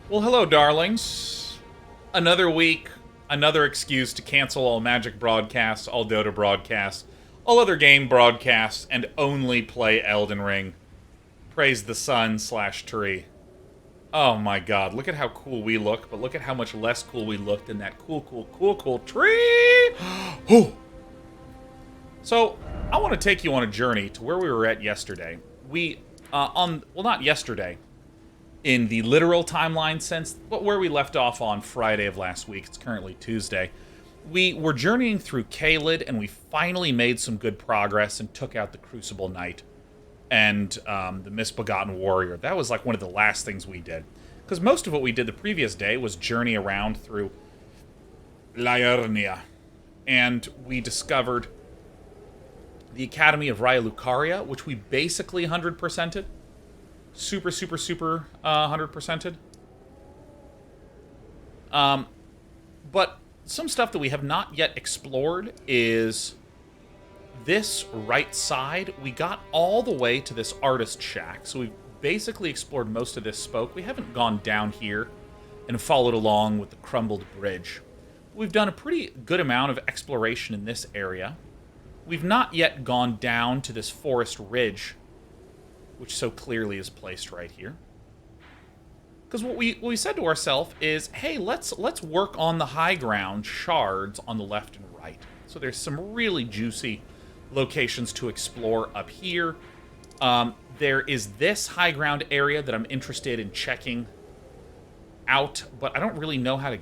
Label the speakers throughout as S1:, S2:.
S1: Well, hello, darlings. Another week, another excuse to cancel all Magic broadcasts, all Dota broadcasts, all other game broadcasts, and only play Elden Ring. Praise the sun/tree. Oh my god, look at how cool we look, but look at how much less cool we looked in that cool tree! So, I want to take you on a journey to where we were at yesterday. Well, not yesterday, in the literal timeline sense, but where we left off on Friday of last week. It's currently Tuesday. We were journeying through Caelid, and we finally made some good progress and took out the Crucible Knight and the Misbegotten Warrior. That was like one of the last things we did. Because most of what we did the previous day was journey around through Liurnia. And we discovered the Academy of Lucaria, which we basically 100%ed. Super 100%ed. But some stuff that we have not yet explored is this right side. We got all the way to this artist shack, so we've basically explored most of this spoke. We haven't gone down here and followed along with the crumbled bridge. We've done a pretty good amount of exploration in this area. We've not yet gone down to this forest ridge, which so clearly is placed right here. Because what we said to ourselves is, hey, let's work on the high ground shards on the left and right. So there's some really juicy locations to explore up here. There is this high ground area that I'm interested in checking out, but I don't really know how to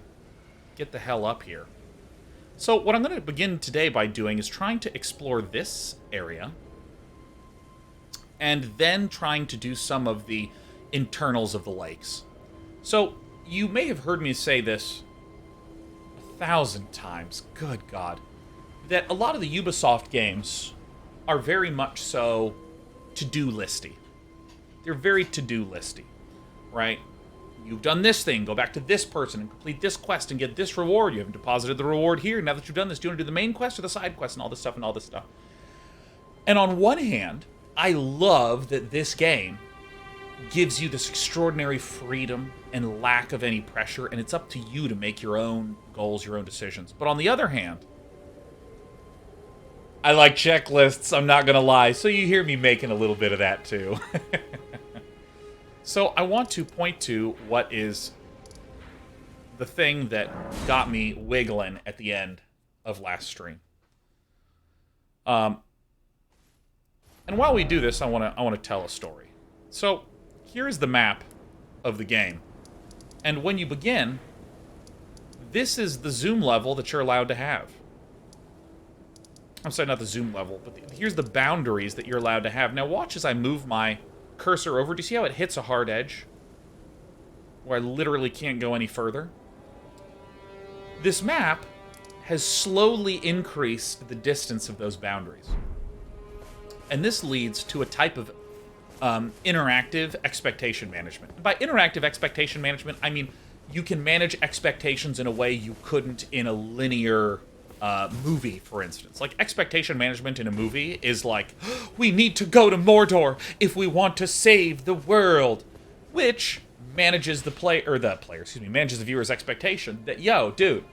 S1: get the hell up here. So what I'm going to begin today by doing is trying to explore this area, and then trying to do some of the internals of the lakes. So, you may have heard me say this 1,000 times, good God, that a lot of the Ubisoft games are very much so to-do listy. They're very to-do listy, right? You've done this thing, go back to this person and complete this quest and get this reward. You haven't deposited the reward here. Now that you've done this, do you want to do the main quest or the side quest and all this stuff and all this stuff? And on one hand, I love that this game gives you this extraordinary freedom and lack of any pressure, and it's up to you to make your own goals, your own decisions. But on the other hand, I like checklists, I'm not gonna lie, so you hear me making a little bit of that too. So I want to point to what is the thing that got me wiggling at the end of last stream. And while we do this, I want to tell a story. So, here is the map of the game. And when you begin, this is the zoom level that you're allowed to have. I'm sorry, not the zoom level, but here's the boundaries that you're allowed to have. Now watch as I move my cursor over. Do you see how it hits a hard edge? Where I literally can't go any further? This map has slowly increased the distance of those boundaries. And this leads to a type of interactive expectation management. And by interactive expectation management, I mean you can manage expectations in a way you couldn't in a linear movie, for instance. Like, expectation management in a movie is like, we need to go to Mordor if we want to save the world, which manages manages the viewer's expectation that, yo, dude,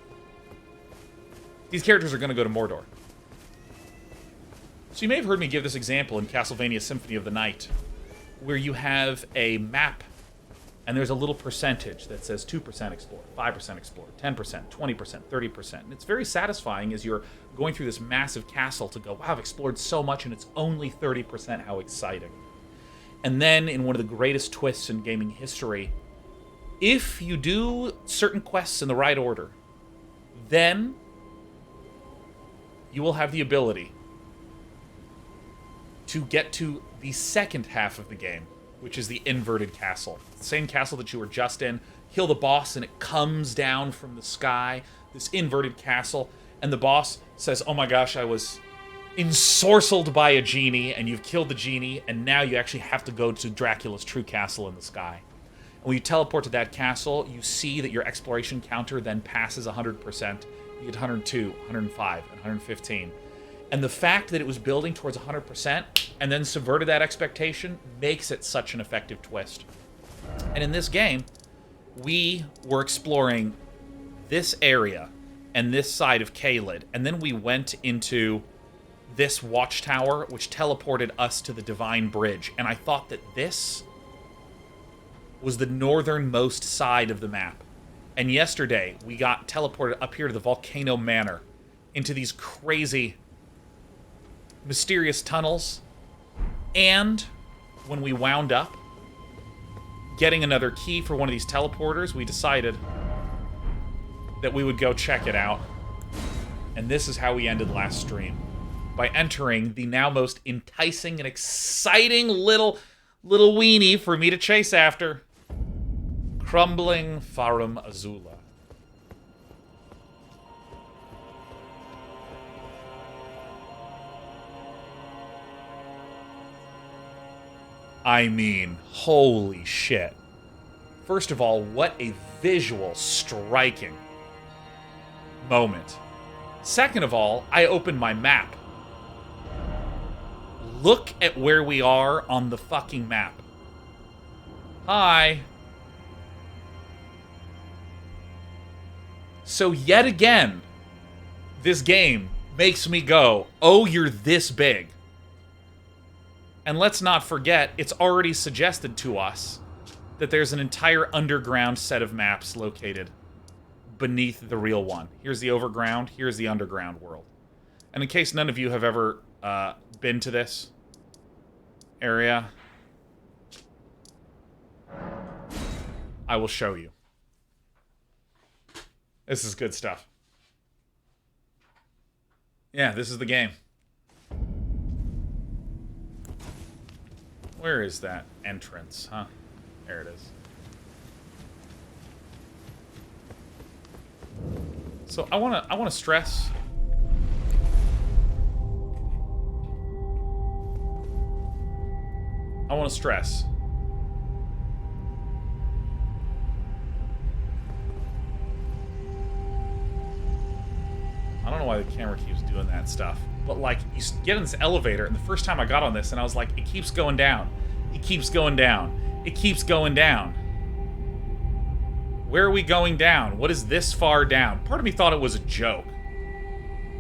S1: these characters are going to go to Mordor. So you may have heard me give this example in Castlevania Symphony of the Night, where you have a map, and there's a little percentage that says 2% explored, 5% explored, 10%, 20%, 30%. And it's very satisfying as you're going through this massive castle to go, wow, I've explored so much, and it's only 30%, how exciting. And then, in one of the greatest twists in gaming history, if you do certain quests in the right order, then you will have the ability to get to the second half of the game, which is the inverted castle. The same castle that you were just in. Kill the boss, and it comes down from the sky, this inverted castle, and the boss says, oh my gosh, I was ensorcelled by a genie, and you've killed the genie, and now you actually have to go to Dracula's true castle in the sky. And when you teleport to that castle, you see that your exploration counter then passes 100%. You get 102, 105, and 115. And the fact that it was building towards 100% and then subverted that expectation makes it such an effective twist. And in this game, we were exploring this area and this side of Caelid, and then we went into this watchtower, which teleported us to the Divine Bridge, and I thought that this was the northernmost side of the map. And yesterday, we got teleported up here to the Volcano Manor, into these crazy, mysterious tunnels, and when we wound up getting another key for one of these teleporters, we decided that we would go check it out. And this is how we ended last stream. By entering the now most enticing and exciting little weenie for me to chase after. Crumbling Farum Azula. I mean, holy shit. First of all, what a visual striking moment. Second of all, I opened my map. Look at where we are on the fucking map. Hi. So yet again, this game makes me go, oh, you're this big. And let's not forget, it's already suggested to us that there's an entire underground set of maps located beneath the real one. Here's the overground, here's the underground world. And in case none of you have ever been to this area, I will show you. This is good stuff. Yeah, this is the game. Where is that entrance, huh? There it is. So I wanna stress. I want to stress. I don't know why the camera keeps doing that stuff. But, like, you get in this elevator, and the first time I got on this, and I was like, it keeps going down. It keeps going down. It keeps going down. Where are we going down? What is this far down? Part of me thought it was a joke.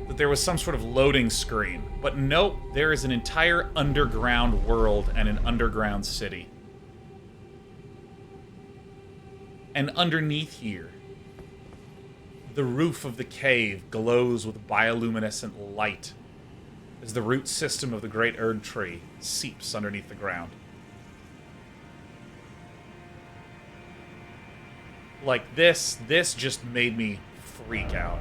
S1: That there was some sort of loading screen. But nope, there is an entire underground world and an underground city. And underneath here, the roof of the cave glows with bioluminescent light as the root system of the great Erd tree seeps underneath the ground. Like, this just made me freak out.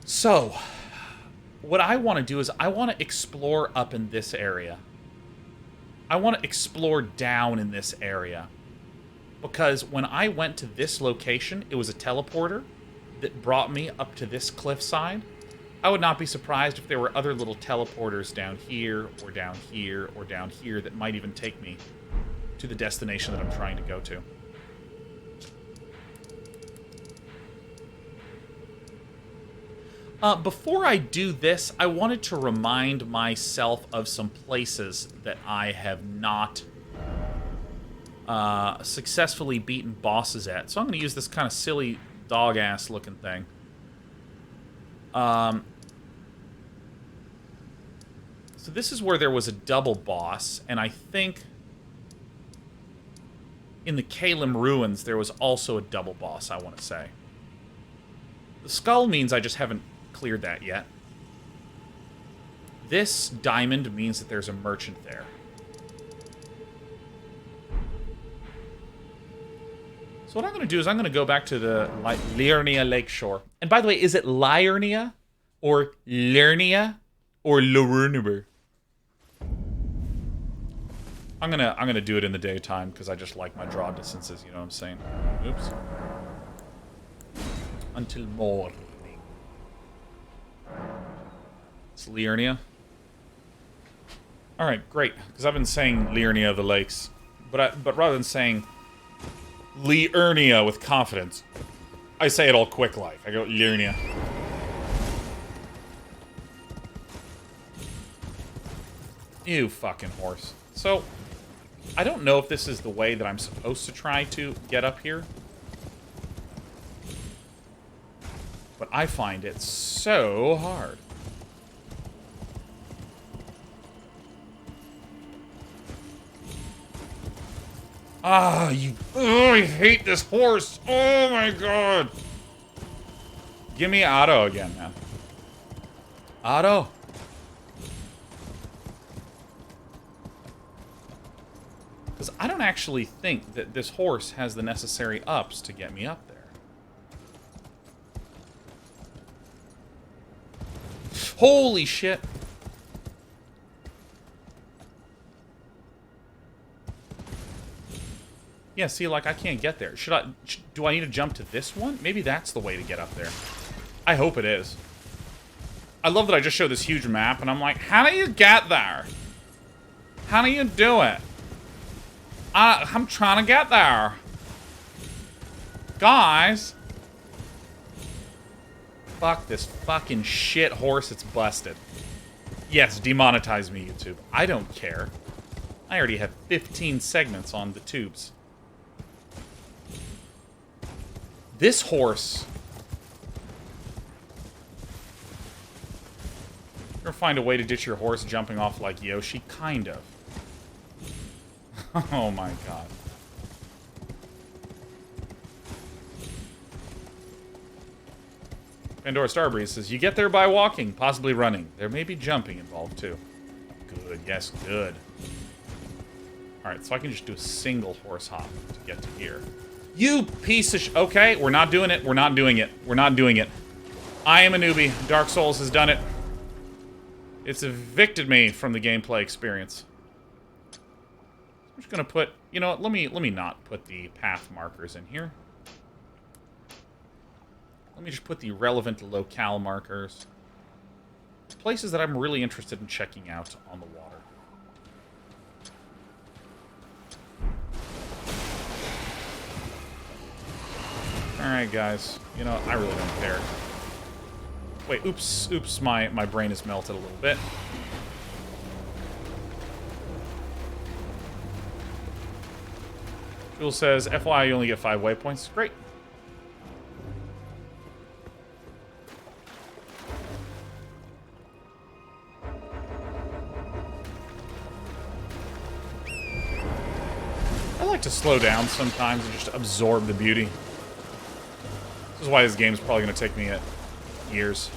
S1: So, what I want to do is I want to explore up in this area. I want to explore down in this area. Because when I went to this location, it was a teleporter that brought me up to this cliffside. I would not be surprised if there were other little teleporters down here, or down here, or down here that might even take me to the destination that I'm trying to go to. Before I do this, I wanted to remind myself of some places that I have not successfully beaten bosses at. So I'm going to use this kind of silly dog-ass looking thing. So this is where there was a double boss, and I think in the Caelid ruins there was also a double boss, I want to say. The skull means I just haven't cleared that yet. This diamond means that there's a merchant there. So what I'm going to do is I'm going to go back to the Liurnia Lakeshore. And by the way, is it Liurnia or Liurnia or Liurnia? I'm gonna do it in the daytime because I just like my draw distances. You know what I'm saying? Oops. Until morning. It's Liurnia. All right, great. Because I've been saying Liurnia of the Lakes, but rather than saying Liurnia with confidence, I say it all quick like. I go Liurnia. You fucking horse. So, I don't know if this is the way that I'm supposed to try to get up here. But I find it so hard. Ah, oh, I hate this horse. Oh my god. Give me Otto again, man. Otto. Because I don't actually think that this horse has the necessary ups to get me up there. Holy shit. Yeah, see, like, I can't get there. Do I need to jump to this one? Maybe that's the way to get up there. I hope it is. I love that I just showed this huge map, and I'm like, how do you get there? How do you do it? I'm trying to get there. Guys. Fuck this fucking shit horse, it's busted. Yes, demonetize me, YouTube. I don't care. I already have 15 segments on the tubes. This horse... You ever find a way to ditch your horse jumping off like Yoshi? Kind of. Oh my god. Pandora Starbreeze says, you get there by walking, possibly running. There may be jumping involved, too. Good, yes, good. Alright, so I can just do a single horse hop to get to here. You piece of okay, we're not doing it. We're not doing it. We're not doing it. I am a newbie. Dark Souls has done it. It's evicted me from the gameplay experience. I'm just gonna put, you know what, let me not put the path markers in here. Let me just put the relevant locale markers. Places that I'm really interested in checking out on the water. Alright, guys. You know, I really don't care. Wait, oops, my brain is melted a little bit. Jules says, FYI, you only get 5 waypoints. Great. I like to slow down sometimes and just absorb the beauty. This is why this game is probably going to take me years.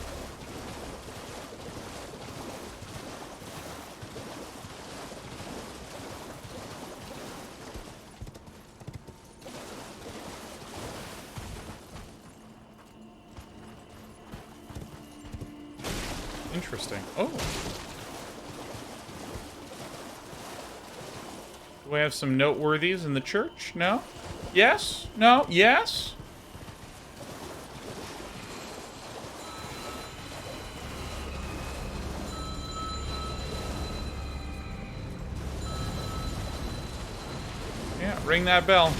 S1: Interesting. Oh. Do I have some noteworthies in the church? No? Yes? No? Yes? Yeah, ring that bell.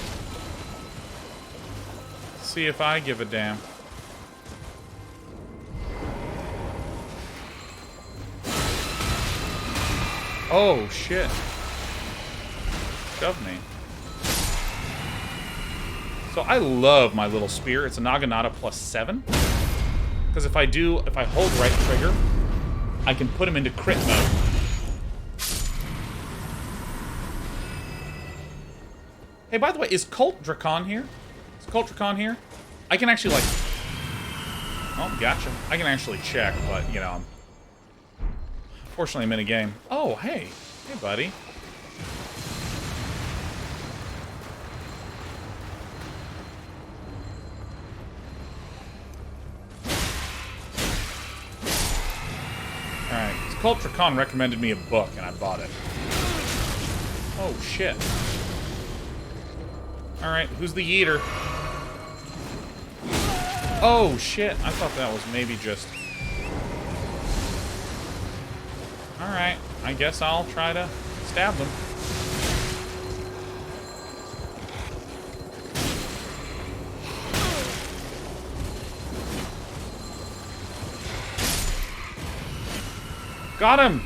S1: See if I give a damn. Oh, shit. Shove me. So I love my little spear. It's a Naginata +7. Because if I hold right trigger, I can put him into crit mode. Hey, by the way, is Cult Drakon here? Is Cult Drakon here? I can actually, like... Oh, gotcha. I can actually check, but, you know... Fortunately, I'm in a game. Oh, hey. Hey, buddy. Alright. Cult Drakon recommended me a book, and I bought it. Oh, shit. Alright, who's the yeeter? Oh, shit. I thought that was maybe just... Alright, I guess I'll try to stab them. Got him!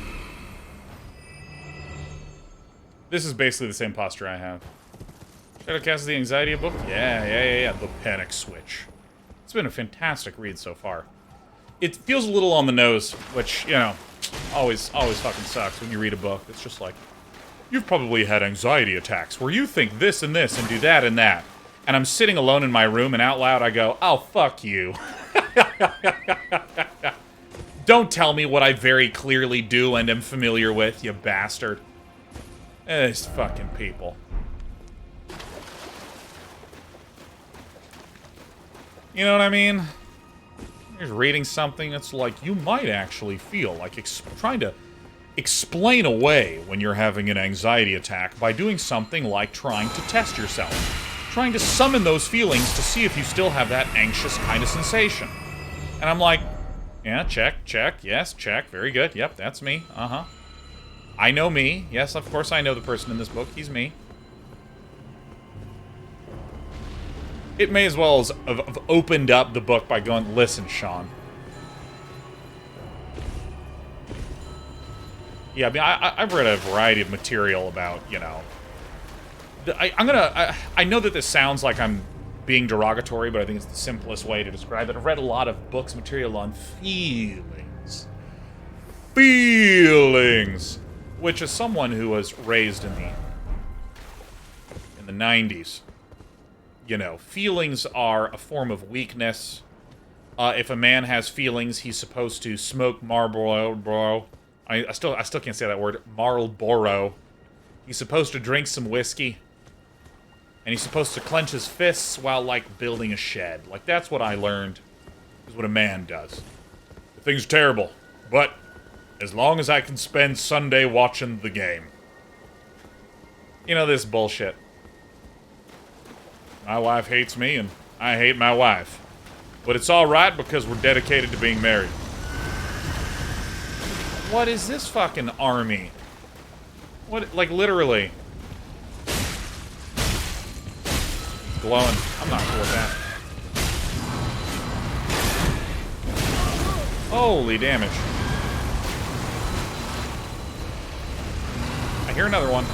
S1: This is basically the same posture I have. Shadowcast is the anxiety book? Yeah. The Panic Switch. It's been a fantastic read so far. It feels a little on the nose, which, you know, always fucking sucks when you read a book. It's just like, you've probably had anxiety attacks where you think this and this and do that and that. And I'm sitting alone in my room and out loud I go, oh, fuck you. Don't tell me what I very clearly do and am familiar with, you bastard. These fucking people. You know what I mean? You're reading something that's like, you might actually feel like trying to explain away when you're having an anxiety attack by doing something like trying to test yourself. Trying to summon those feelings to see if you still have that anxious kind of sensation. And I'm like, yeah, check, yes, check, very good, yep, that's me, I know me, yes, of course I know the person in this book, he's me. It may as well have opened up the book by going, listen, Sean. Yeah, I mean, I've read a variety of material about, you know... I know that this sounds like I'm being derogatory, but I think it's the simplest way to describe it. I've read a lot of books, material on feelings. Feelings! Which, as someone who was raised in the 90s, you know, feelings are a form of weakness. If a man has feelings, he's supposed to smoke Marlboro. I still can't say that word. Marlboro. He's supposed to drink some whiskey. And he's supposed to clench his fists while, like, building a shed. Like, that's what I learned is what a man does. The thing's terrible, but as long as I can spend Sunday watching the game. You know, this bullshit. My wife hates me, and I hate my wife. But it's alright because we're dedicated to being married. What is this fucking army? What, like, literally... glowing. I'm not cool with that. Holy damage. I hear another one.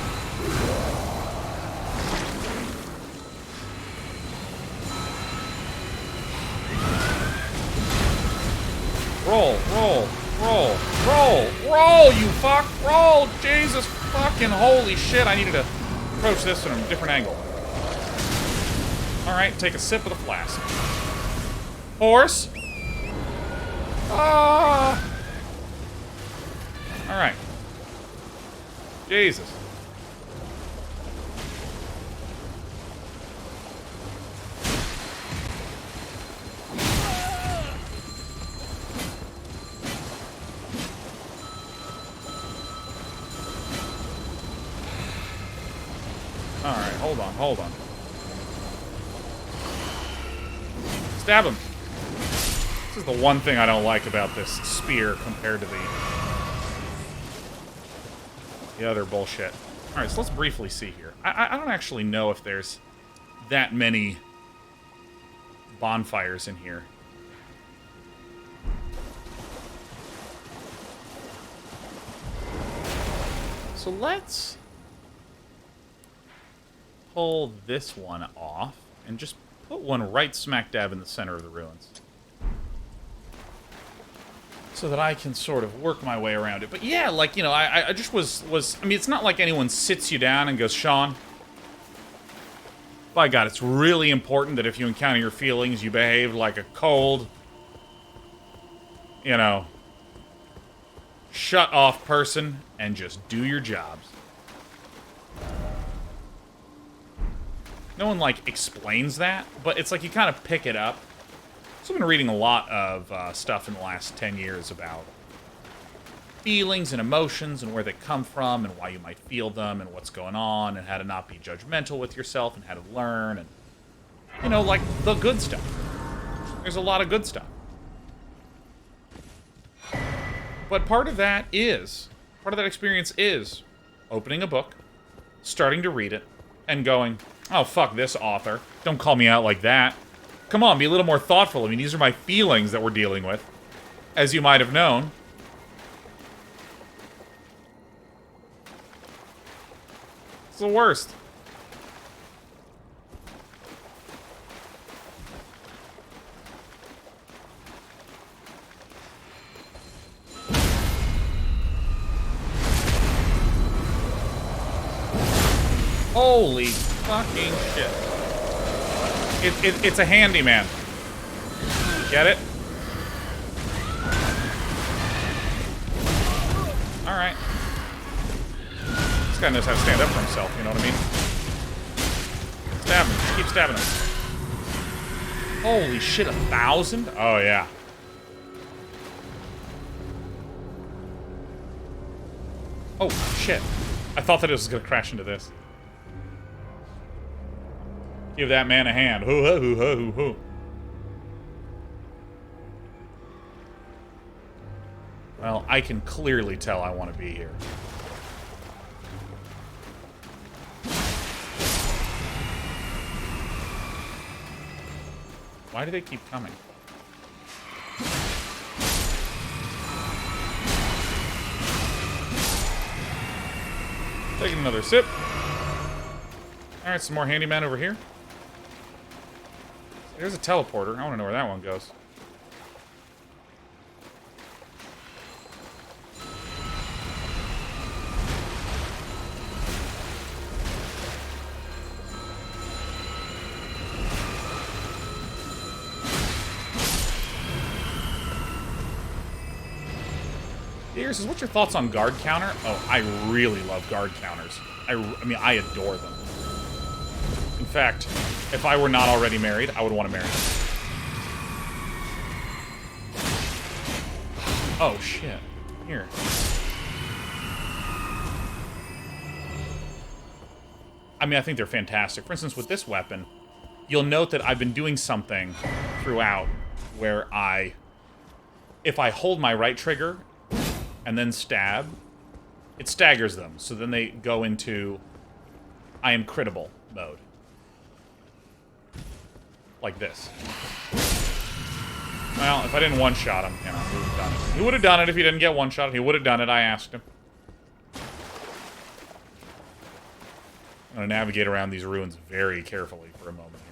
S1: Roll, you fuck! Roll! Jesus fucking holy shit, I needed to approach this from a different angle. Alright, take a sip of the flask. Horse! Ah! Alright. Jesus. Alright, hold on. Stab him. This is the one thing I don't like about this spear compared to the other bullshit. Alright, so let's briefly see here. I don't actually know if there's that many bonfires in here. So let's pull this one off and just put one right smack dab in the center of the ruins. So that I can sort of work my way around it. But yeah, like, you know, I just was... I mean, it's not like anyone sits you down and goes, Sean, by God, it's really important that if you encounter your feelings, you behave like a cold, you know, shut-off person and just do your jobs. No one, like, explains that, but it's like you kind of pick it up. So I've been reading a lot of stuff in the last 10 years about feelings and emotions and where they come from and why you might feel them and what's going on and how to not be judgmental with yourself and how to learn and, you know, like, the good stuff. There's a lot of good stuff. But part of that experience is opening a book, starting to read it, and going, oh, fuck this author. Don't call me out like that. Come on, be a little more thoughtful. I mean, these are my feelings that we're dealing with, as you might have known. the worst. Holy fucking shit. It's a handyman. Get it? Alright. This guy knows how to stand up for himself, you know what I mean? Stab him. Just keep stabbing him. Holy shit, 1,000? Oh, yeah. Oh, shit. I thought that it was going to crash into this. Give that man a hand. Hoo hoo hoo hoo hoo. Well, I can clearly tell I want to be here. Why do they keep coming? Taking another sip. Alright, some more handyman over here. There's a teleporter. I want to know where that one goes. Here says, what's your thoughts on guard counter? Oh, I really love guard counters. I mean, I adore them. In fact, if I were not already married, I would want to marry them. Oh, shit. Here. I mean, I think they're fantastic. For instance, with this weapon, you'll note that I've been doing something throughout where if I hold my right trigger and then stab, it staggers them. So then they go into I am critable mode. Like this. Well, if I didn't one-shot him, you know, he would have done it. He would have done it if he didn't get one-shot. He would have done it, I asked him. I'm going to navigate around these ruins very carefully for a moment here.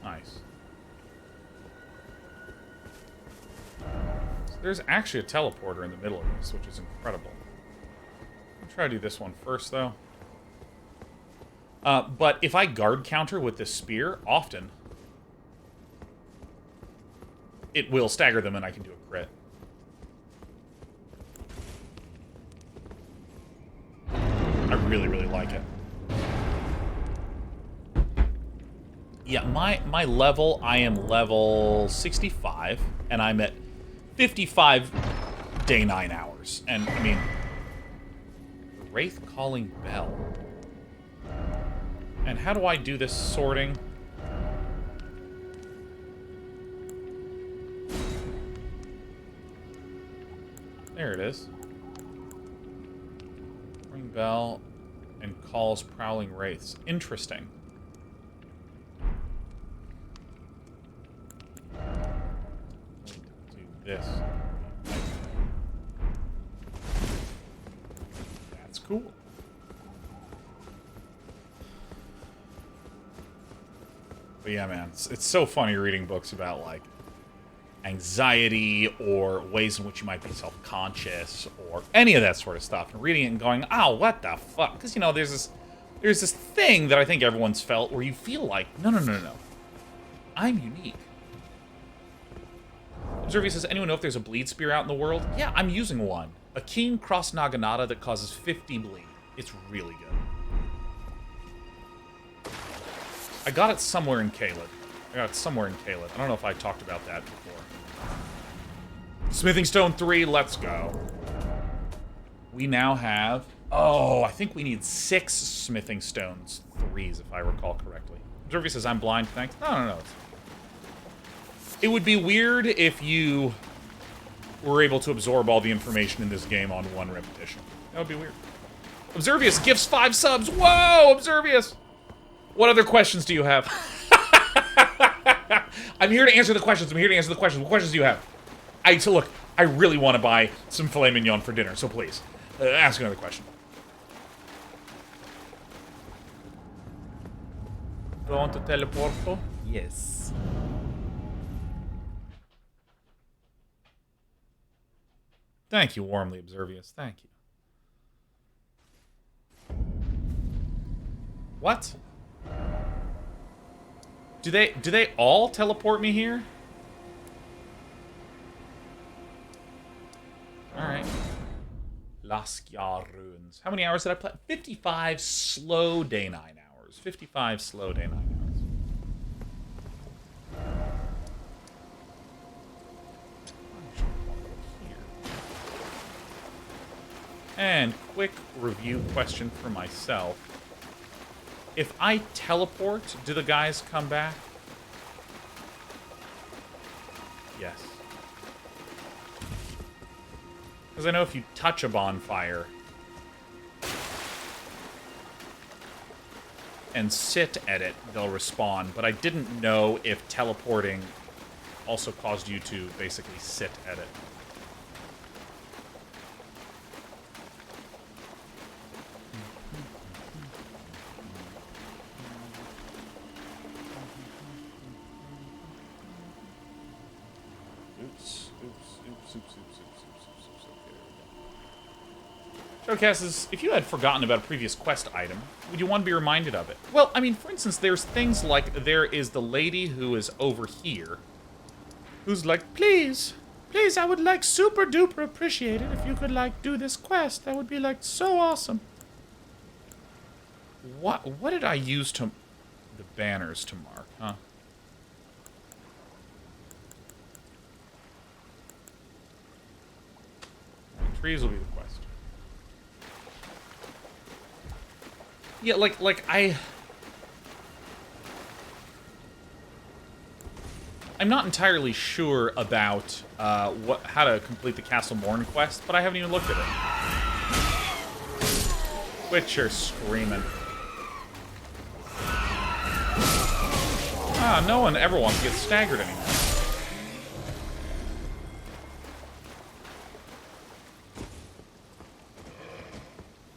S1: Nice. So there's actually a teleporter in the middle of this, which is incredible. I'll try to do this one first, though. But if I guard counter with this spear, often, it will stagger them and I can do a crit. I really, really like it. Yeah, my level, I am level 65, and I'm at 55 day 9 hours. And, I mean, Wraith Calling Bell. And how do I do this sorting? There it is. Ring bell and calls prowling wraiths. Interesting. Do this. That's cool. But yeah, man, it's so funny reading books about, like, anxiety or ways in which you might be self-conscious or any of that sort of stuff, and reading it and going, oh, what the fuck? Because, you know, there's this thing that I think everyone's felt where you feel like, no, I'm unique. Observia says, anyone know if there's a bleed spear out in the world? Yeah, I'm using one. A keen cross naginata that causes 50 bleed. It's really good. I got it somewhere in Caelid. I don't know if I talked about that before. Smithing Stone 3, let's go. We now have... Oh, I think we need 6 Smithing Stones 3s, if I recall correctly. Observia says, I'm blind, thanks. No. It would be weird if you were able to absorb all the information in this game on one repetition. That would be weird. Observius gifts 5 subs. Whoa, Observius! What other questions do you have? I'm here to answer the questions. I'm here to answer the questions. What questions do you have? So look, I really want to buy some filet mignon for dinner, so please, ask another question. Do I want to teleport? Yes. Thank you, warmly observious. Thank you. What? Do they all teleport me here? Alright. Laskjar runes. How many hours did I play? 55 slow day 9 hours. 55 slow day 9 hours. And quick review question for myself. If I teleport, do the guys come back? Yes. Because I know if you touch a bonfire and sit at it, they'll respawn. But I didn't know if teleporting also caused you to basically sit at it. Showcasts, if you had forgotten about a previous quest item, would you want to be reminded of it? Well, I mean, for instance, there's things like there is the lady who is over here, who's like, please, I would like super duper appreciate it if you could like do this quest. That would be like so awesome. What did I use to the banners to mark, huh? Trees will be the quest. Yeah, like I'm not entirely sure about how to complete the Castle Morn quest, but I haven't even looked at it. Witcher screaming. Ah, no one ever wants to get staggered anymore.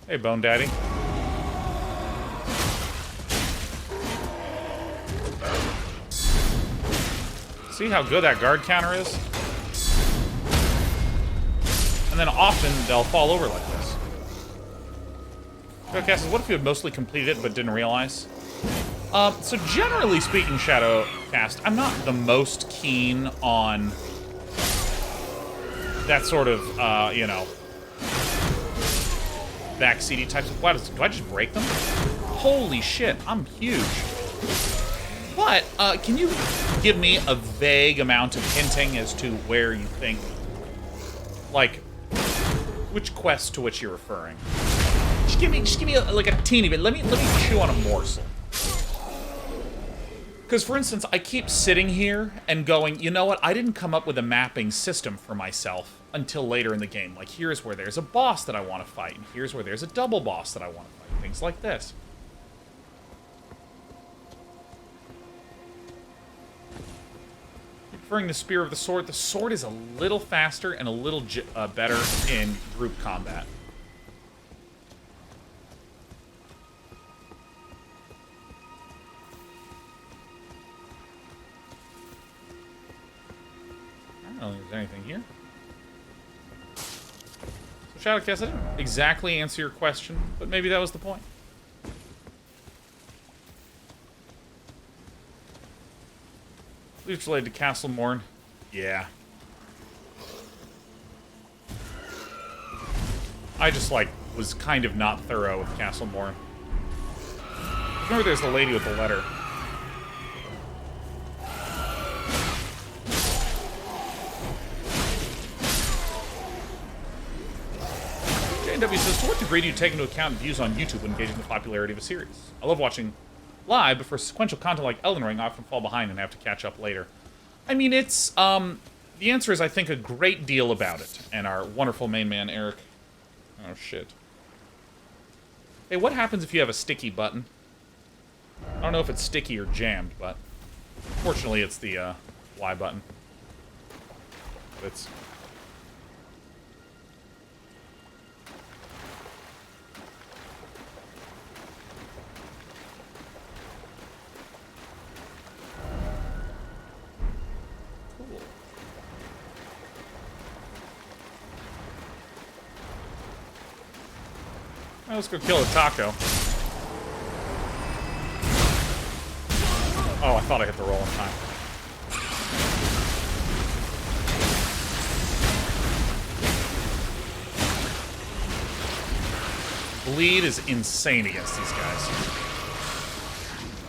S1: Hey, Bone Daddy. See how good that guard counter is? And then often they'll fall over like this. Shadowcast, what if you had mostly completed it but didn't realize? So generally speaking, Shadowcast, I'm not the most keen on that sort of, you know, backseaty types of... What, do I just break them? Holy shit, I'm huge. But, can you give me a vague amount of hinting as to where you think, like, which quest to which you're referring? Just give me like a teeny bit. Let me chew on a morsel. Because, for instance, I keep sitting here and going, you know what? I didn't come up with a mapping system for myself until later in the game. Like, here's where there's a boss that I want to fight, and here's where there's a double boss that I want to fight. Things like this. Preferring the spear of the sword. The sword is a little faster and a little better in group combat. I don't know if there's anything here. So, Shadowcast, I didn't exactly answer your question, but maybe that was the point. It's related to Castle Morn. Yeah. I just, like, was kind of not thorough with Castle Morn. Remember there's the lady with the letter. JW says, to what degree do you take into account views on YouTube when gauging the popularity of a series? I love watching live, but for sequential content like Elden Ring, I often fall behind and have to catch up later. I mean, it's, the answer is, I think, a great deal about it. And our wonderful main man, Eric. Oh, shit. Hey, what happens if you have a sticky button? I don't know if it's sticky or jammed, but fortunately it's the Y button. It's... cool. Well, let's go kill a taco. Oh, I thought I hit the roll in time. Bleed is insane against these guys.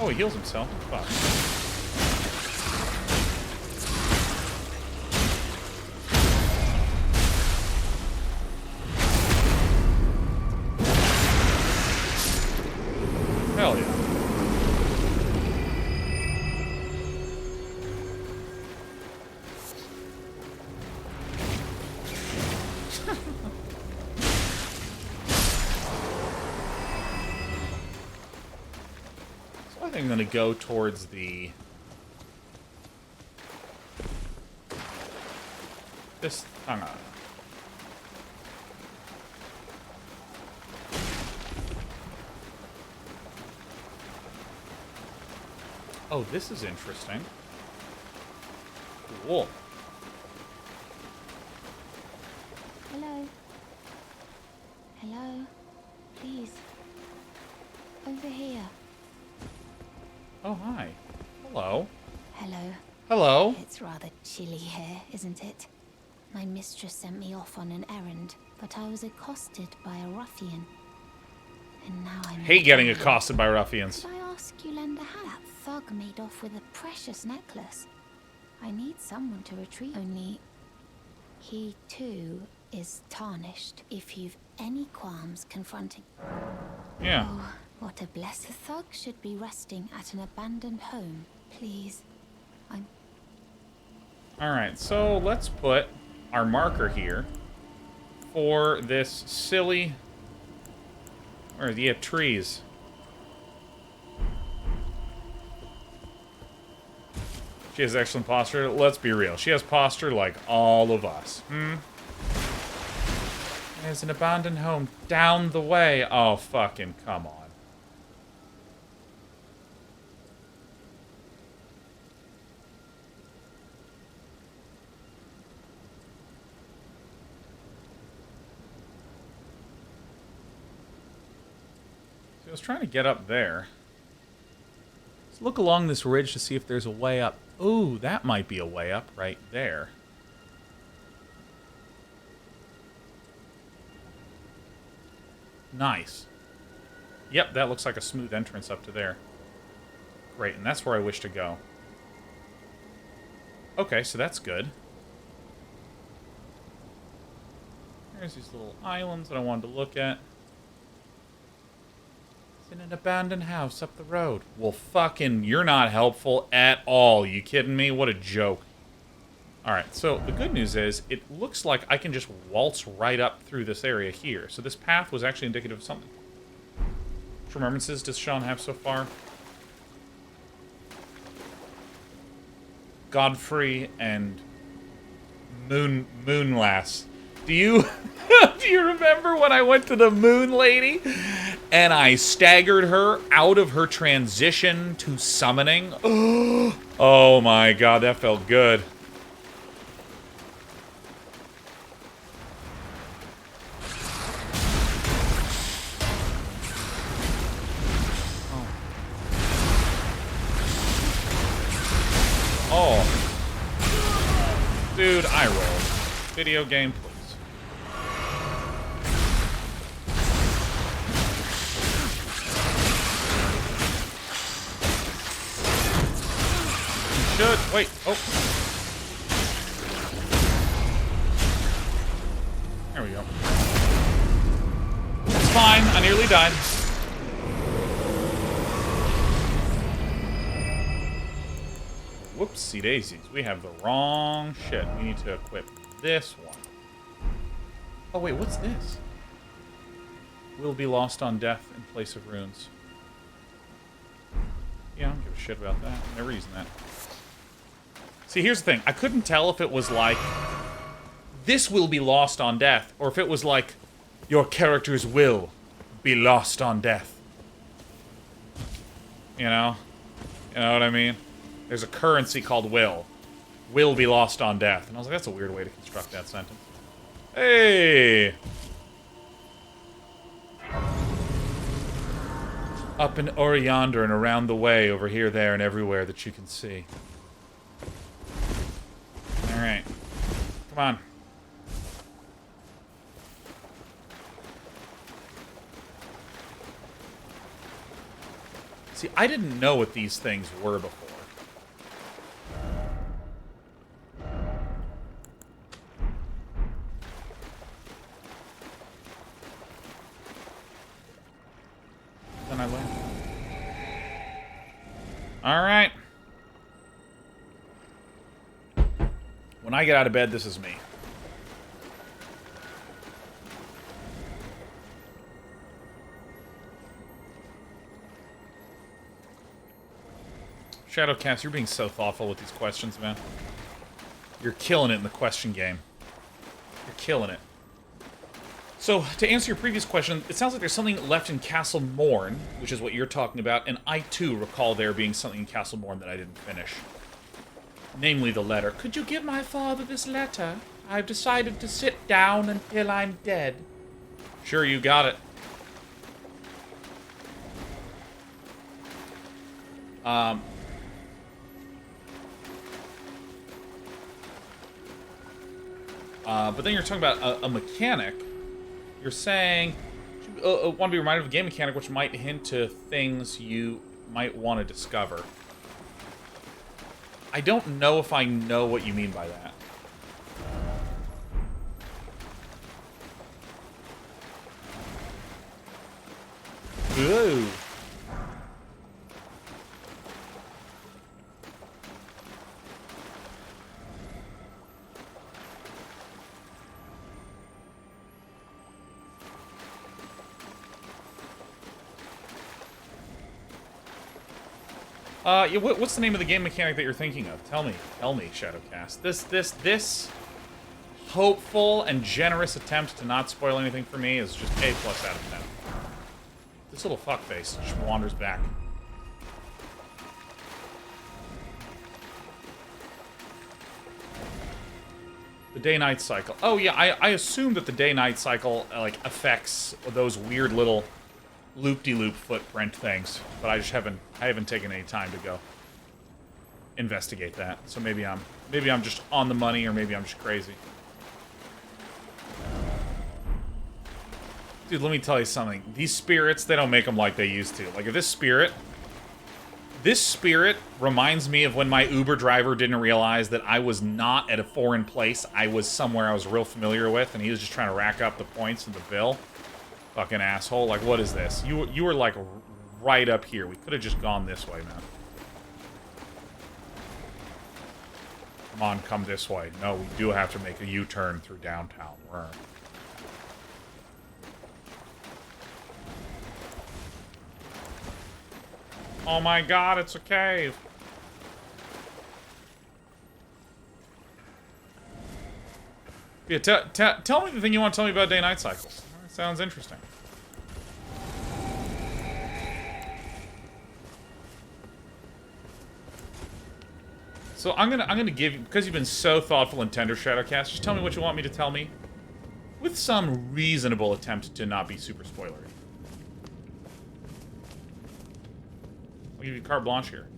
S1: Oh, he heals himself. Fuck. Hell yeah. So I think I'm going to go towards the... this... hang on. Oh, this is interesting. Cool.
S2: Hello. Hello. Please. Over here.
S1: Oh, hi. Hello.
S2: Hello.
S1: Hello.
S2: It's rather chilly here, isn't it? My mistress sent me off on an errand, but I was accosted by a ruffian. And now I'm...
S1: Hate getting accosted by ruffians.
S2: Could I ask you lend a hand? That thug made off with a precious necklace. I need someone to retrieve. Only... he, too, is tarnished. If you've any qualms confronting...
S1: Yeah.
S2: Oh, what a blessed thug should be resting at an abandoned home. Please. I'm...
S1: Alright, so let's put our marker here for this silly... or, yeah, trees. She has excellent posture. Let's be real. She has posture like all of us. There's an abandoned home down the way. Oh, fucking come on. I was trying to get up there. Let's look along this ridge to see if there's a way up. Ooh, that might be a way up right there. Nice. Yep, that looks like a smooth entrance up to there. Great, and that's where I wish to go. Okay, so that's good. There's these little islands that I wanted to look at. In an abandoned house up the road. Well, fucking, you're not helpful at all. You kidding me? What a joke. Alright, so the good news is, it looks like I can just waltz right up through this area here. So this path was actually indicative of something. Which remembrances does Sean have so far? Godfrey and Moonlass. Do you... do you remember when I went to the Moon Lady and I staggered her out of her transition to summoning? Oh my god, that felt good. Oh. Dude, I rolled. Video game, please. Should wait. Oh, there we go. It's fine. I nearly died. Whoopsie daisies. We have the wrong shit. We need to equip this one. Oh wait, what's this? Will be lost on death in place of runes. Yeah, I don't give a shit about that. I'm never using that. See, here's the thing. I couldn't tell if it was like, this will be lost on death, or if it was like, your character's will be lost on death. You know? You know what I mean? There's a currency called will. Will be lost on death. And I was like, that's a weird way to construct that sentence. Hey! Up and over yonder and around the way, over here, there, and everywhere that you can see. Alright. Come on. See, I didn't know what these things were before. Then I learned. Alright. When I get out of bed, this is me. Shadowcast, you're being so thoughtful with these questions, man. You're killing it in the question game. You're killing it. So, to answer your previous question, it sounds like there's something left in Castle Morn, which is what you're talking about, and I, too, recall there being something in Castle Morn that I didn't finish. Namely the letter. Could you give my father this letter? I've decided to sit down until I'm dead. Sure, you got it. But then you're talking about a mechanic. You're saying, want to be reminded of a game mechanic which might hint to things you might want to discover. I don't know if I know what you mean by that. Ooh. Yeah, what's the name of the game mechanic that you're thinking of? Tell me, Shadowcast. This hopeful and generous attempt to not spoil anything for me is just A+ out of 10. This little fuckface just wanders back. The day-night cycle. Oh yeah, I assume that the day-night cycle like affects those weird little loop-de-loop footprint things, but I haven't taken any time to go investigate that. So maybe I'm just on the money, or maybe I'm just crazy. Dude, let me tell you something. These spirits, they don't make them like they used to. Like, if this spirit reminds me of when my Uber driver didn't realize that I was not at a foreign place. I was somewhere I was real familiar with, and he was just trying to rack up the points in the bill. Fucking asshole. Like, what is this? You were, like, right up here. We could have just gone this way, man. Come on, come this way. No, we do have to make a U-turn through downtown. We're... Oh my god, it's a cave. Yeah, tell me the thing you want to tell me about day-night cycles. That sounds interesting. So I'm gonna give you, because you've been so thoughtful and tender, Shadowcast, just tell me what you want me to tell me, with some reasonable attempt to not be super spoilery. I'll give you carte blanche here.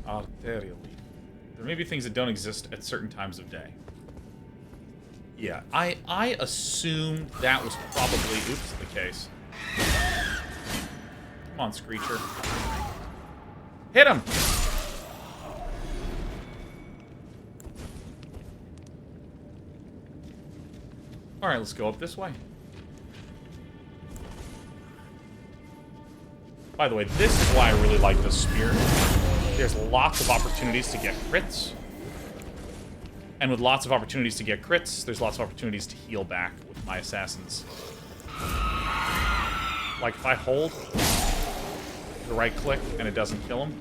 S1: Arterial. There may be things that don't exist at certain times of day. Yeah, I assumed that was probably, oops, the case. Come on, Screecher. Hit him! Alright, let's go up this way. By the way, this is why I really like this spear. There's lots of opportunities to get crits. And with lots of opportunities to get crits, there's lots of opportunities to heal back with my assassins. Like, if I hold the right click and it doesn't kill him.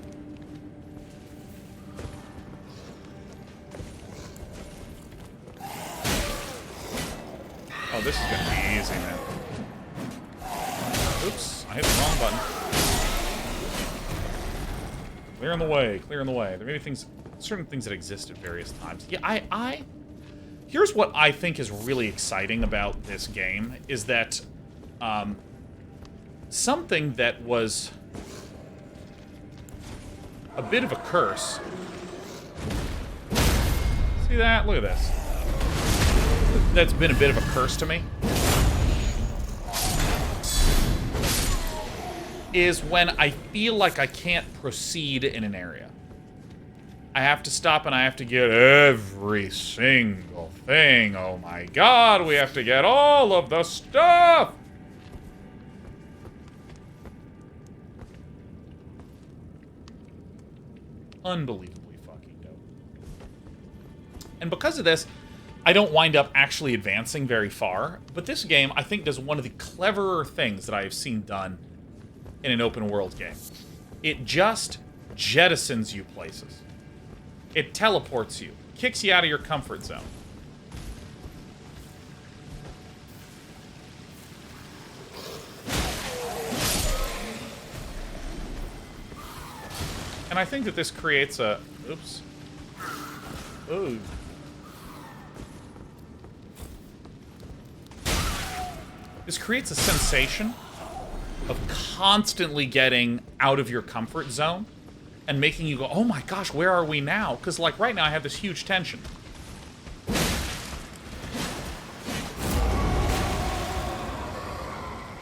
S1: Oh, this is gonna be easy, man. Oops, I hit the wrong button. Clearing the way, clearing the way. There may be certain things that exist at various times. Yeah, here's what I think is really exciting about this game, is that, something that was a bit of a curse. See that? Look at this. That's been a bit of a curse to me. Is when I feel like I can't proceed in an area. I have to stop and I have to get every single thing. Oh my god, we have to get all of the stuff! Unbelievably fucking dope. And because of this, I don't wind up actually advancing very far. But this game, I think, does one of the cleverer things that I have seen done in an open world game. It just jettisons you places. It teleports you, kicks you out of your comfort zone. And I think that this creates a... Oops. Ooh. This creates a sensation of constantly getting out of your comfort zone and making you go, oh my gosh, where are we now? Because, like, right now I have this huge tension.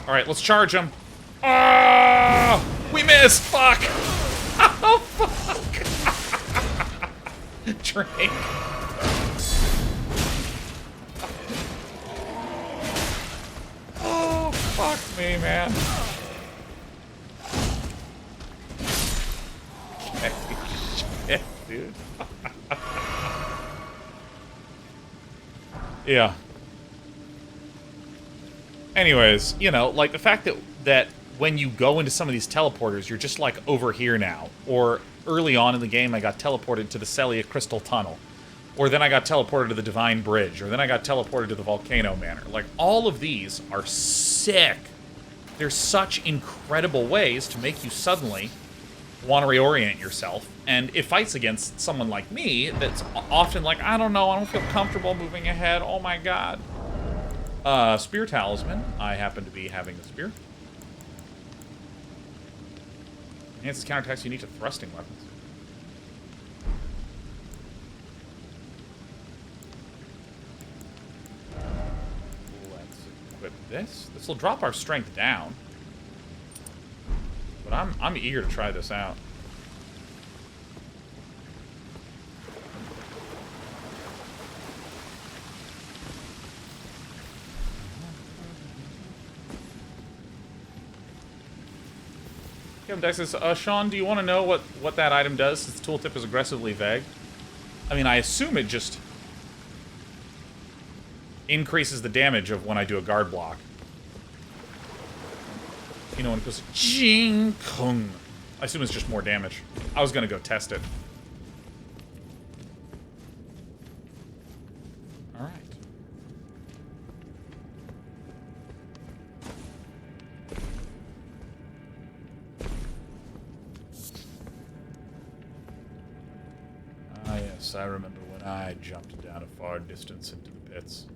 S1: Alright, let's charge him. Oh! We missed! Fuck! Oh, fuck! Drink. Oh, fuck me, man. Shit, dude. Yeah. Anyways, you know, like the fact that when you go into some of these teleporters, you're just like over here now. Or early on in the game, I got teleported to the Celia Crystal Tunnel. Or then I got teleported to the Divine Bridge. Or then I got teleported to the Volcano Manor. Like, all of these are sick. They're such incredible ways to make you suddenly want to reorient yourself. And it fights against someone like me that's often like, I don't know, I don't feel comfortable moving ahead. Oh my god. Spear Talisman. I happen to be having the spear. Enhances counterattacks unique to thrusting weapons. Let's equip this. This will drop our strength down. But I'm eager to try this out. Kevin Dex says, Sean, do you want to know what that item does since the tooltip is aggressively vague? I mean, I assume it just increases the damage of when I do a guard block. You know, when it goes jing kung. I assume it's just more damage. I was gonna go test it. Alright. Ah, yes, I remember when I jumped down a far distance into the pits.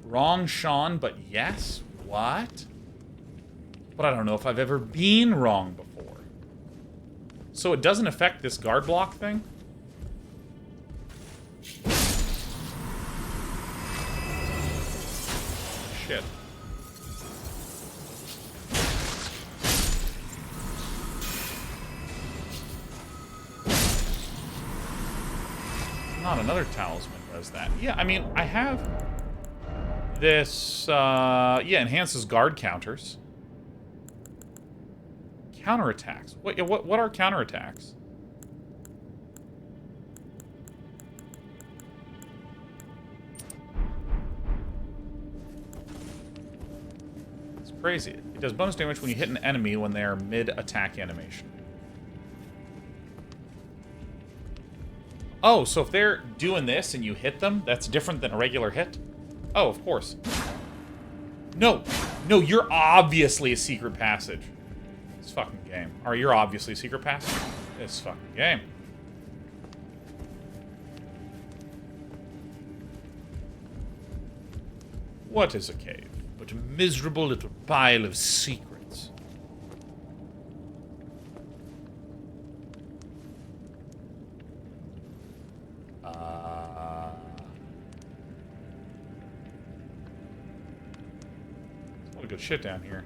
S1: Wrong, Sean, but yes? What? But I don't know if I've ever been wrong before. So it doesn't affect this guard block thing? Shit. Not another talisman does that. Yeah, I mean, I have... This, yeah, enhances guard counters. Counterattacks. What are counterattacks? It's crazy. It does bonus damage when you hit an enemy when they are mid-attack animation. Oh, so if they're doing this and you hit them, that's different than a regular hit? Oh, of course. No. No, you're obviously a secret passage. This fucking game. Alright, you're obviously a secret passage. This fucking game. What is a cave but a miserable little pile of secrets? There's a lot of good shit down here.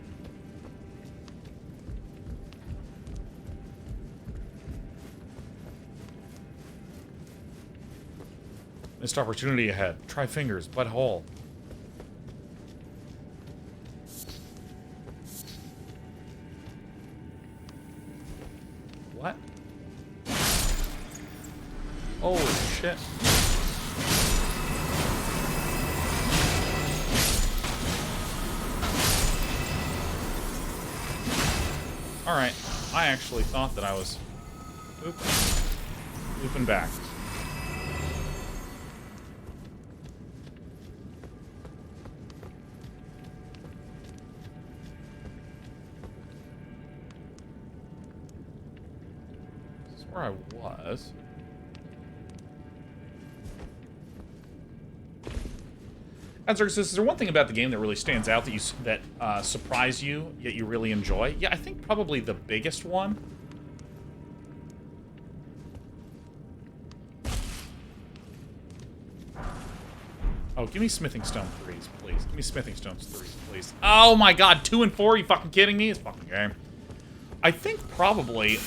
S1: Missed opportunity ahead. Try fingers, butthole. What? Holy shit. Alright, I actually thought that I was looping back. Where I was. Azurx, is there one thing about the game that really stands out that surprised you, yet you really enjoy? Yeah, I think probably the biggest one. Oh, give me Smithing Stone 3s, please. Give me Smithing Stones 3s, please. Oh my god, 2 and 4? Are you fucking kidding me? It's fucking game. I think probably...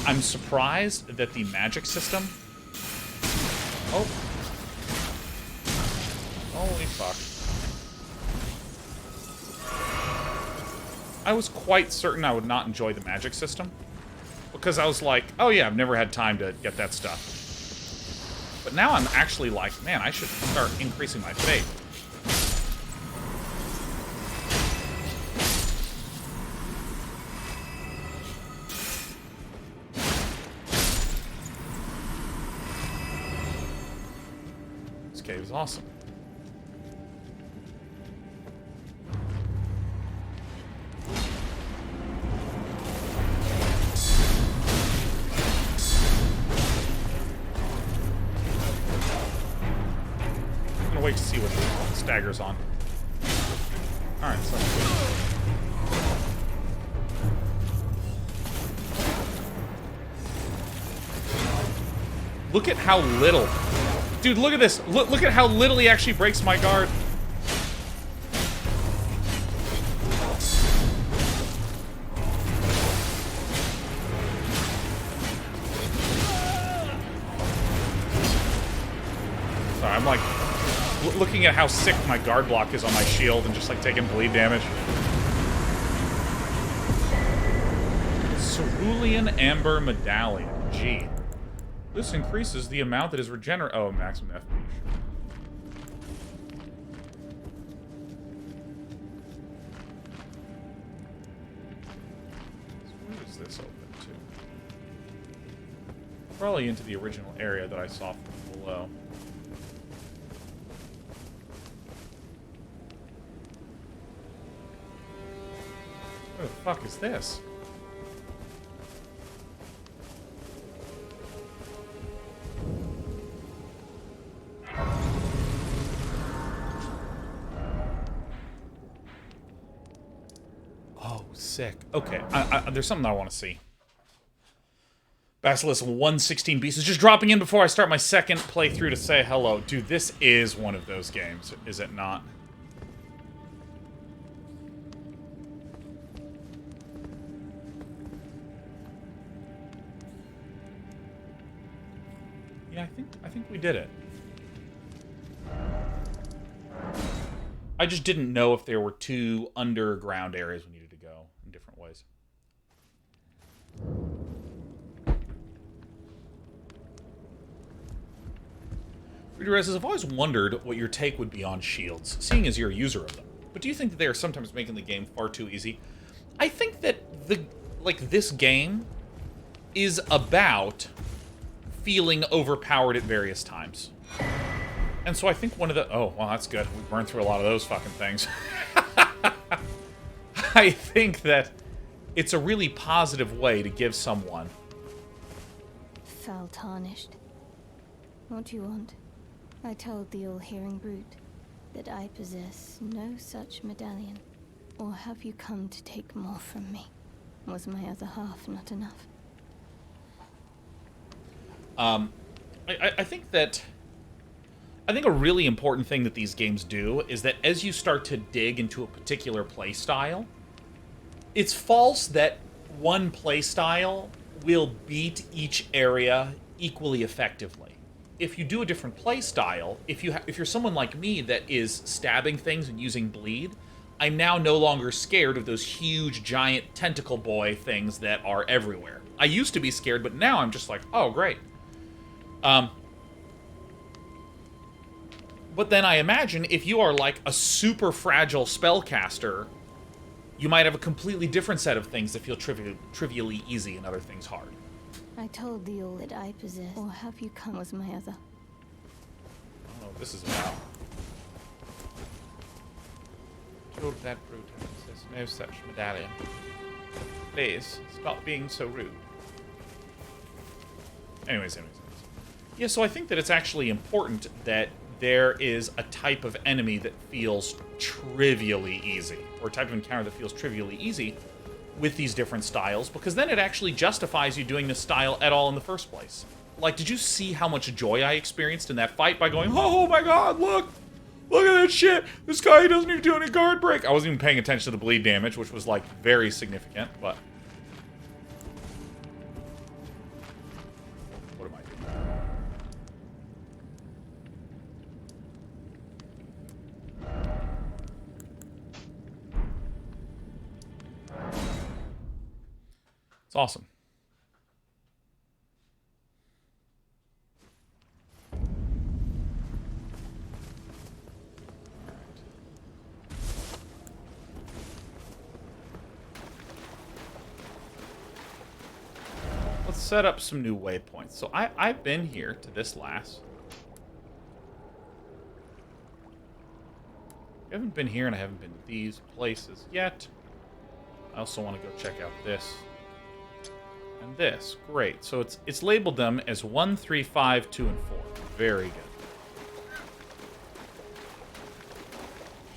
S1: I'm surprised that the magic system... Oh. Holy fuck. I was quite certain I would not enjoy the magic system. Because I was like, oh yeah, I've never had time to get that stuff. But now I'm actually like, man, I should start increasing my faith. Cave is awesome. I'm gonna wait to see what the stagger's on. Alright, so look at how little. Dude, look at this. Look at how little he actually breaks my guard. Sorry, I'm like looking at how sick my guard block is on my shield and just like taking bleed damage. Cerulean Amber Medallion. Gee. This increases the amount that is regenerated. Oh, maximum FP. So where is this open to? Probably into the original area that I saw from below. Where the fuck is this? Sick. Okay, there's something I want to see. Basilisk 116 Beasts is just dropping in before I start my second playthrough to say hello. Dude, this is one of those games, is it not? Yeah, I think we did it. I just didn't know if there were 2 underground areas we needed to go in different ways. Reader says, I've always wondered what your take would be on shields, seeing as you're a user of them. But do you think that they are sometimes making the game far too easy? I think that this game is about feeling overpowered at various times. And so I think one of the... Oh, well, that's good. We burned through a lot of those fucking things. I think that it's a really positive way to give someone...
S2: Foul tarnished. What do you want? I told the all-hearing brute that I possess no such medallion. Or have you come to take more from me? Was my other half not enough?
S1: I think that... I think a really important thing that these games do is that as you start to dig into a particular playstyle, it's false that one playstyle will beat each area equally effectively. If you do a different playstyle, if you're someone like me that is stabbing things and using bleed, I'm now no longer scared of those huge, giant tentacle boy things that are everywhere. I used to be scared, but now I'm just like, oh, great. But then I imagine if you are like a super fragile spellcaster, you might have a completely different set of things that feel trivially easy and other things hard.
S2: I told thee all that I possess, or have you come as my other?
S1: I don't know what this is about. Told that brute there's no such medallion. Please, stop being so rude. Anyways. Yeah, so I think that it's actually important that there is a type of enemy that feels trivially easy, or a type of encounter that feels trivially easy with these different styles, because then it actually justifies you doing this style at all in the first place. Like, did you see how much joy I experienced in that fight by going, oh my god, look at that shit, this guy doesn't even do any guard break. I wasn't even paying attention to the bleed damage, which was, like, very significant, but... What am I doing? It's awesome. Let's set up some new waypoints. So I've been here to this last. I haven't been here and I haven't been to these places yet. I also want to go check out this. And this. Great. So it's labeled them as 1, 3, 5, 2, and 4. Very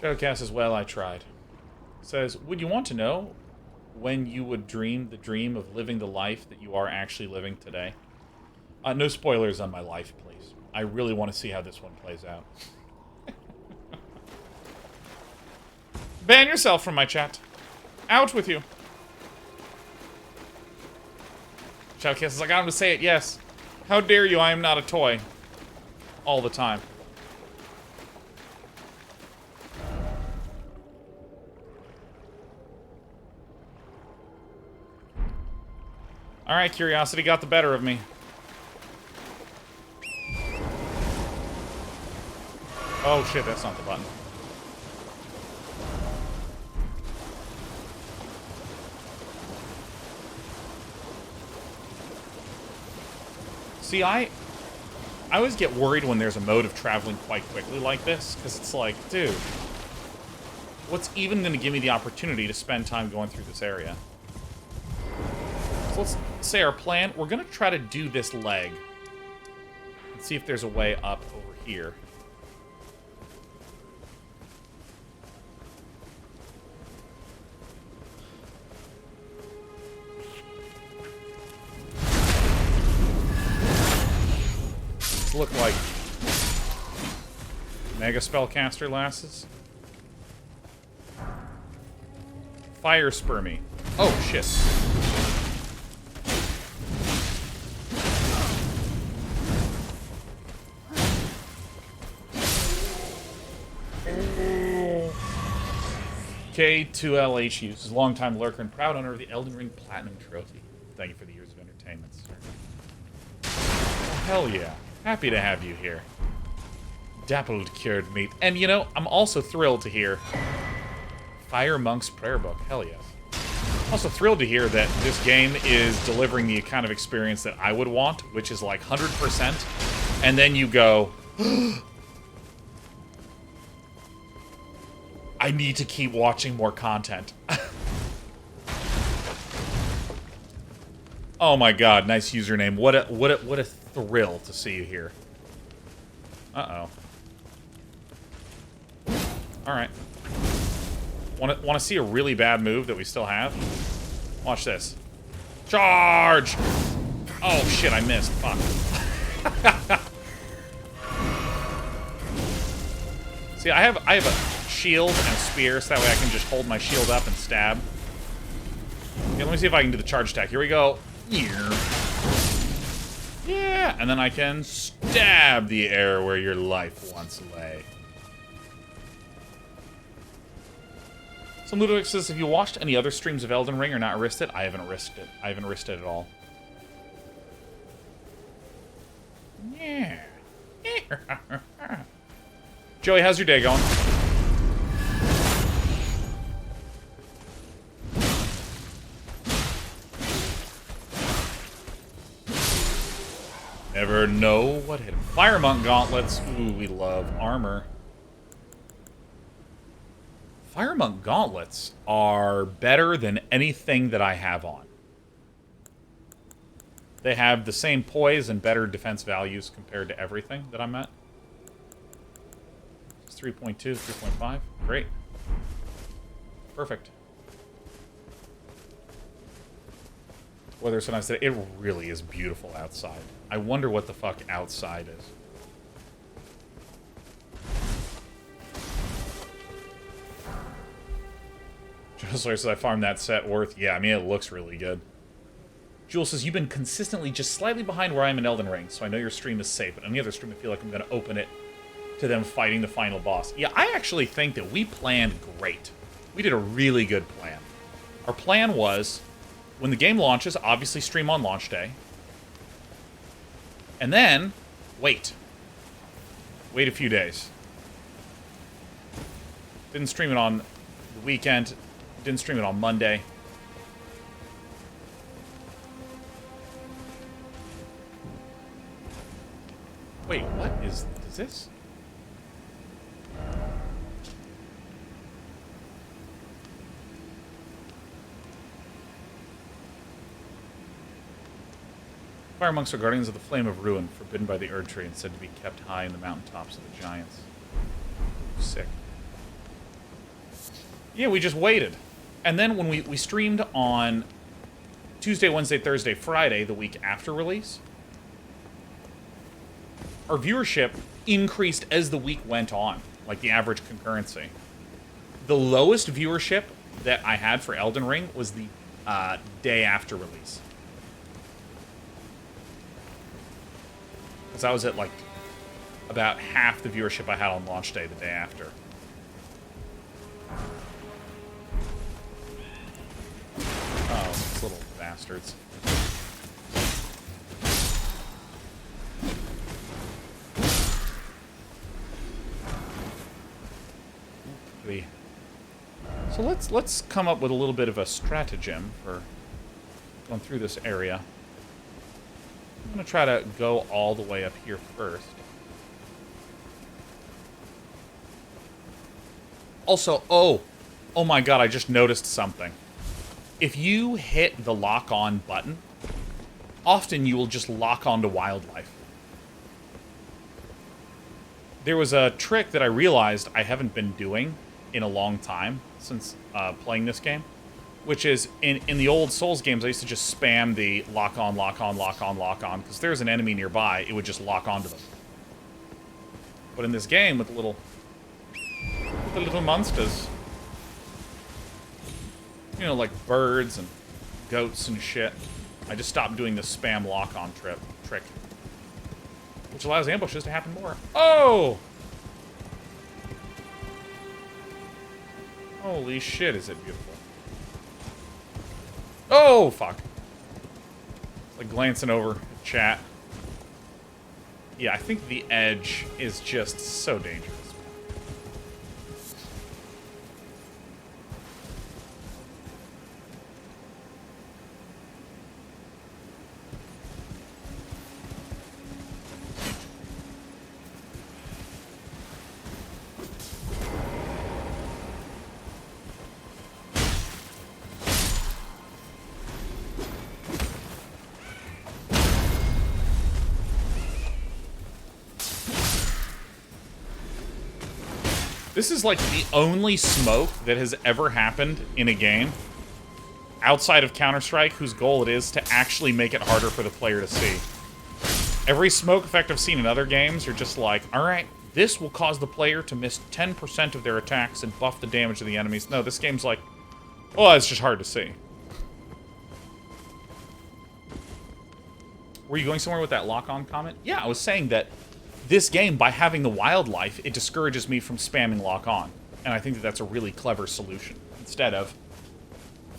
S1: good. Shadowcast as well, I tried. Says, would you want to know when you would dream the dream of living the life that you are actually living today? No spoilers on my life, please. I really want to see how this one plays out. Ban yourself from my chat. Out with you. Shadowcast says, I got him to say it, yes. How dare you, I am not a toy. All the time. Alright, curiosity got the better of me. Oh shit, that's not the button. See, I always get worried when there's a mode of traveling quite quickly like this, because it's like, dude, what's even going to give me the opportunity to spend time going through this area? So let's say our plan, we're going to try to do this leg. And see if there's a way up over here. Look like mega spellcaster lasses. Fire spermy. Oh shit. K2LH uses longtime lurker and proud owner of the Elden Ring Platinum Trophy. Thank you for the years of entertainment, sir. Oh, hell yeah. Happy to have you here. Dappled cured meat. And, you know, I'm also thrilled to hear Fire Monk's Prayer Book. Hell yes. Also thrilled to hear that this game is delivering the kind of experience that I would want, which is like 100%, and then you go, I need to keep watching more content. Oh my god, nice username. What a thrill to see you here. Uh-oh. Alright. Want to see a really bad move that we still have? Watch this. Charge! Oh shit, I missed. Fuck. See, I have a shield and a spear, so that way I can just hold my shield up and stab. Okay, let me see if I can do the charge attack. Here we go. Yeah, and then I can stab the air where your life once lay. So Ludovic says, have you watched any other streams of Elden Ring or not risked it? I haven't risked it. I haven't risked it at all. Yeah. Joey, how's your day going? Never know what hit him. Fire Monk gauntlets. Ooh, we love armor. Fire Monk gauntlets are better than anything that I have on. They have the same poise and better defense values compared to everything that I'm at. It's 3.2, 3.5. Great. Perfect. Weather so nice today. It really is beautiful outside. I wonder what the fuck outside is. Jules says I farmed that set worth. Yeah, I mean, it looks really good. Jules says, you've been consistently just slightly behind where I am in Elden Ring, so I know your stream is safe, but any other stream I feel like I'm going to open it to them fighting the final boss. Yeah, I actually think that we planned great. We did a really good plan. Our plan was, when the game launches, obviously stream on launch day. And then, wait. Wait a few days. Didn't stream it on the weekend. Didn't stream it on Monday. Wait, what is this? Fire monks are guardians of the flame of ruin, forbidden by the Erd Tree and said to be kept high in the mountaintops of the giants. Sick. Yeah, we just waited. And then when we streamed on Tuesday, Wednesday, Thursday, Friday, the week after release, our viewership increased as the week went on, like the average concurrency. The lowest viewership that I had for Elden Ring was the day after release. Because I was at, like, about half the viewership I had on launch day the day after. Oh, these little bastards. So let's come up with a little bit of a stratagem for going through this area. I'm going to try to go all the way up here first. Also, oh my god, I just noticed something. If you hit the lock-on button, often you will just lock onto wildlife. There was a trick that I realized I haven't been doing in a long time since playing this game, which is, in the old Souls games, I used to just spam the lock on, lock on, lock on, lock on, because if there's an enemy nearby, it would just lock onto them. But in this game, with the little monsters, you know, like birds and goats and shit, I just stopped doing the spam lock-on trick, which allows ambushes to happen more. Oh! Holy shit, is it beautiful. Oh, fuck. Like glancing over chat. Yeah, I think the edge is just so dangerous. This is like the only smoke that has ever happened in a game outside of Counter-Strike whose goal it is to actually make it harder for the player to see. Every smoke effect I've seen in other games are just like, alright, this will cause the player to miss 10% of their attacks and buff the damage of the enemies. No, this game's like, oh, it's just hard to see. Were you going somewhere with that lock-on comment? Yeah, I was saying that this game, by having the wildlife, it discourages me from spamming lock-on. And I think that that's a really clever solution. Instead of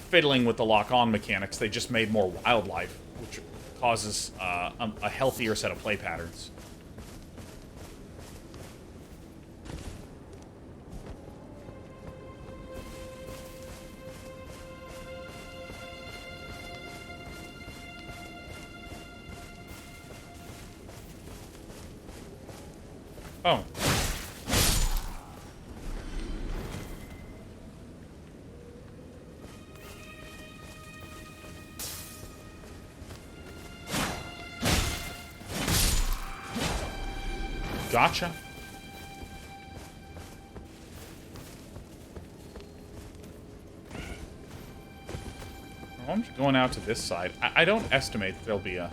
S1: fiddling with the lock-on mechanics, they just made more wildlife, which causes a healthier set of play patterns. Oh. Gotcha. I'm going out to this side. I don't estimate that there'll be a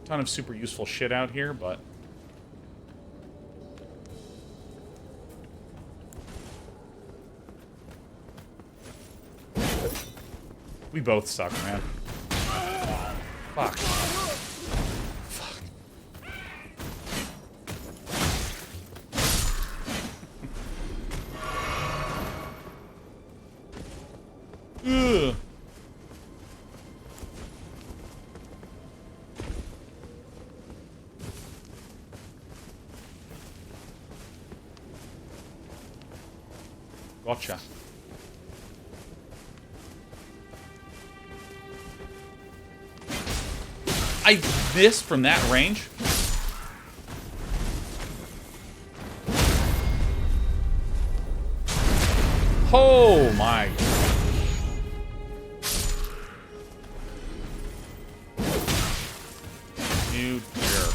S1: ton of super useful shit out here, but we both suck, man. Fuck. Fuck. Ugh. Gotcha. I missed from that range. Oh my. You jerk.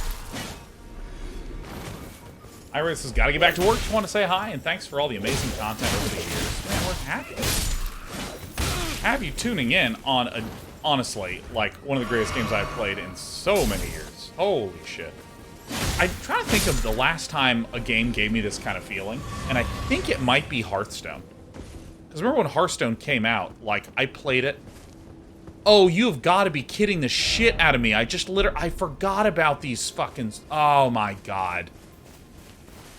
S1: Iris has got to get back to work. Just want to say hi and thanks for all the amazing content over the years. Man, we're happy. Have you tuning in on a, honestly, like, one of the greatest games I've played in so many years. Holy shit. I'm trying to think of the last time a game gave me this kind of feeling, and I think it might be Hearthstone. Because remember when Hearthstone came out, like, I played it. Oh, you have got to be kidding the shit out of me. I just literally, I forgot about these fucking, oh my god.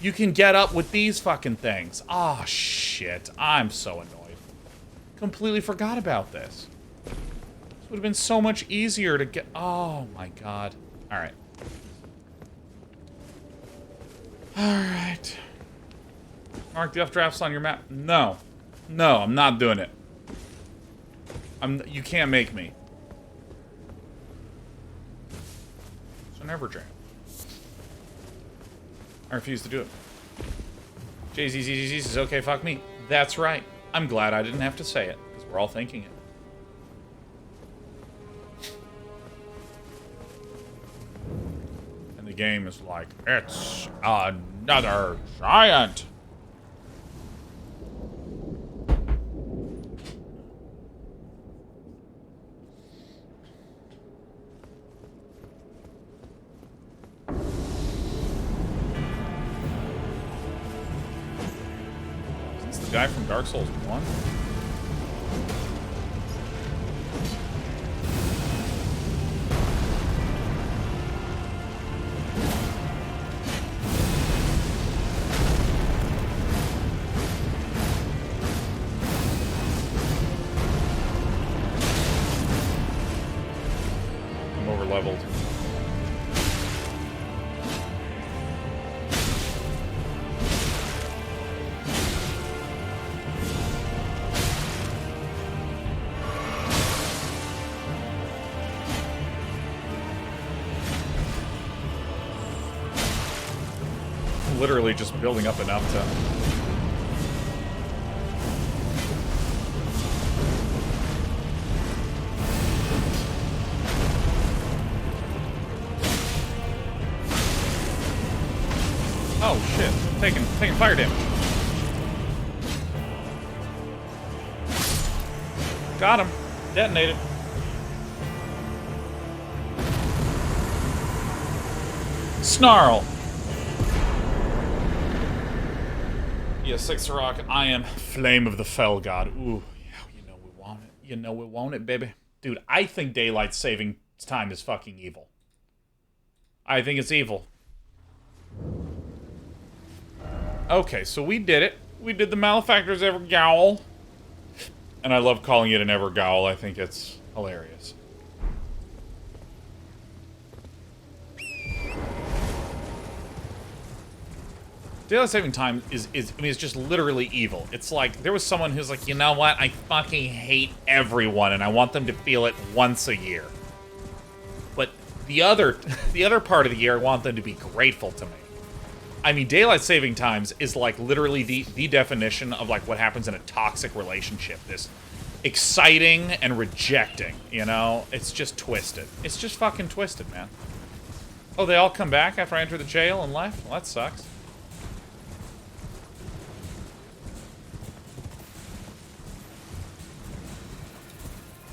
S1: You can get up with these fucking things. Oh, shit. I'm so annoyed. Completely forgot about this. This would have been so much easier to get... Oh, my God. Alright. Alright. Mark the updrafts on your map. No. No, I'm not doing it. You can't make me. So never draft. I refuse to do it. JZZZ says, okay, fuck me. That's right. I'm glad I didn't have to say it, because we're all thinking it. And the game is like, it's another giant. Guy from Dark Souls 1? over-leveled. Literally just building up enough to... Oh shit, taking fire damage. Got him. Detonated. Snarl. Yeah, Six Rock, I am Flame of the Fell God. Ooh, yeah, you know we want it. You know we want it, baby. Dude, I think daylight saving time is fucking evil. I think it's evil. Okay, so we did it. We did the Malefactor's Evergaol. And I love calling it an Evergaol. I think it's hilarious. Daylight saving time is I mean, it's just literally evil. It's like, there was someone who's like, you know what? I fucking hate everyone, and I want them to feel it once a year. But the other part of the year, I want them to be grateful to me. I mean, daylight saving times is like literally the definition of like what happens in a toxic relationship. This exciting and rejecting, you know? It's just twisted. It's just fucking twisted, man. Oh, they all come back after I enter the jail and left? Well, that sucks.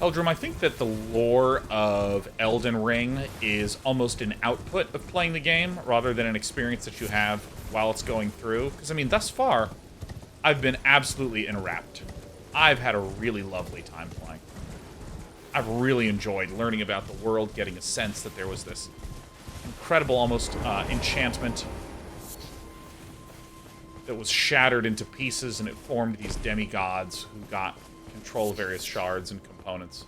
S1: Eldrum, I think that the lore of Elden Ring is almost an output of playing the game rather than an experience that you have while it's going through. Because, I mean, thus far, I've been absolutely enwrapped. I've had a really lovely time playing. I've really enjoyed learning about the world, getting a sense that there was this incredible, almost enchantment that was shattered into pieces, and it formed these demigods who got control of various shards and components.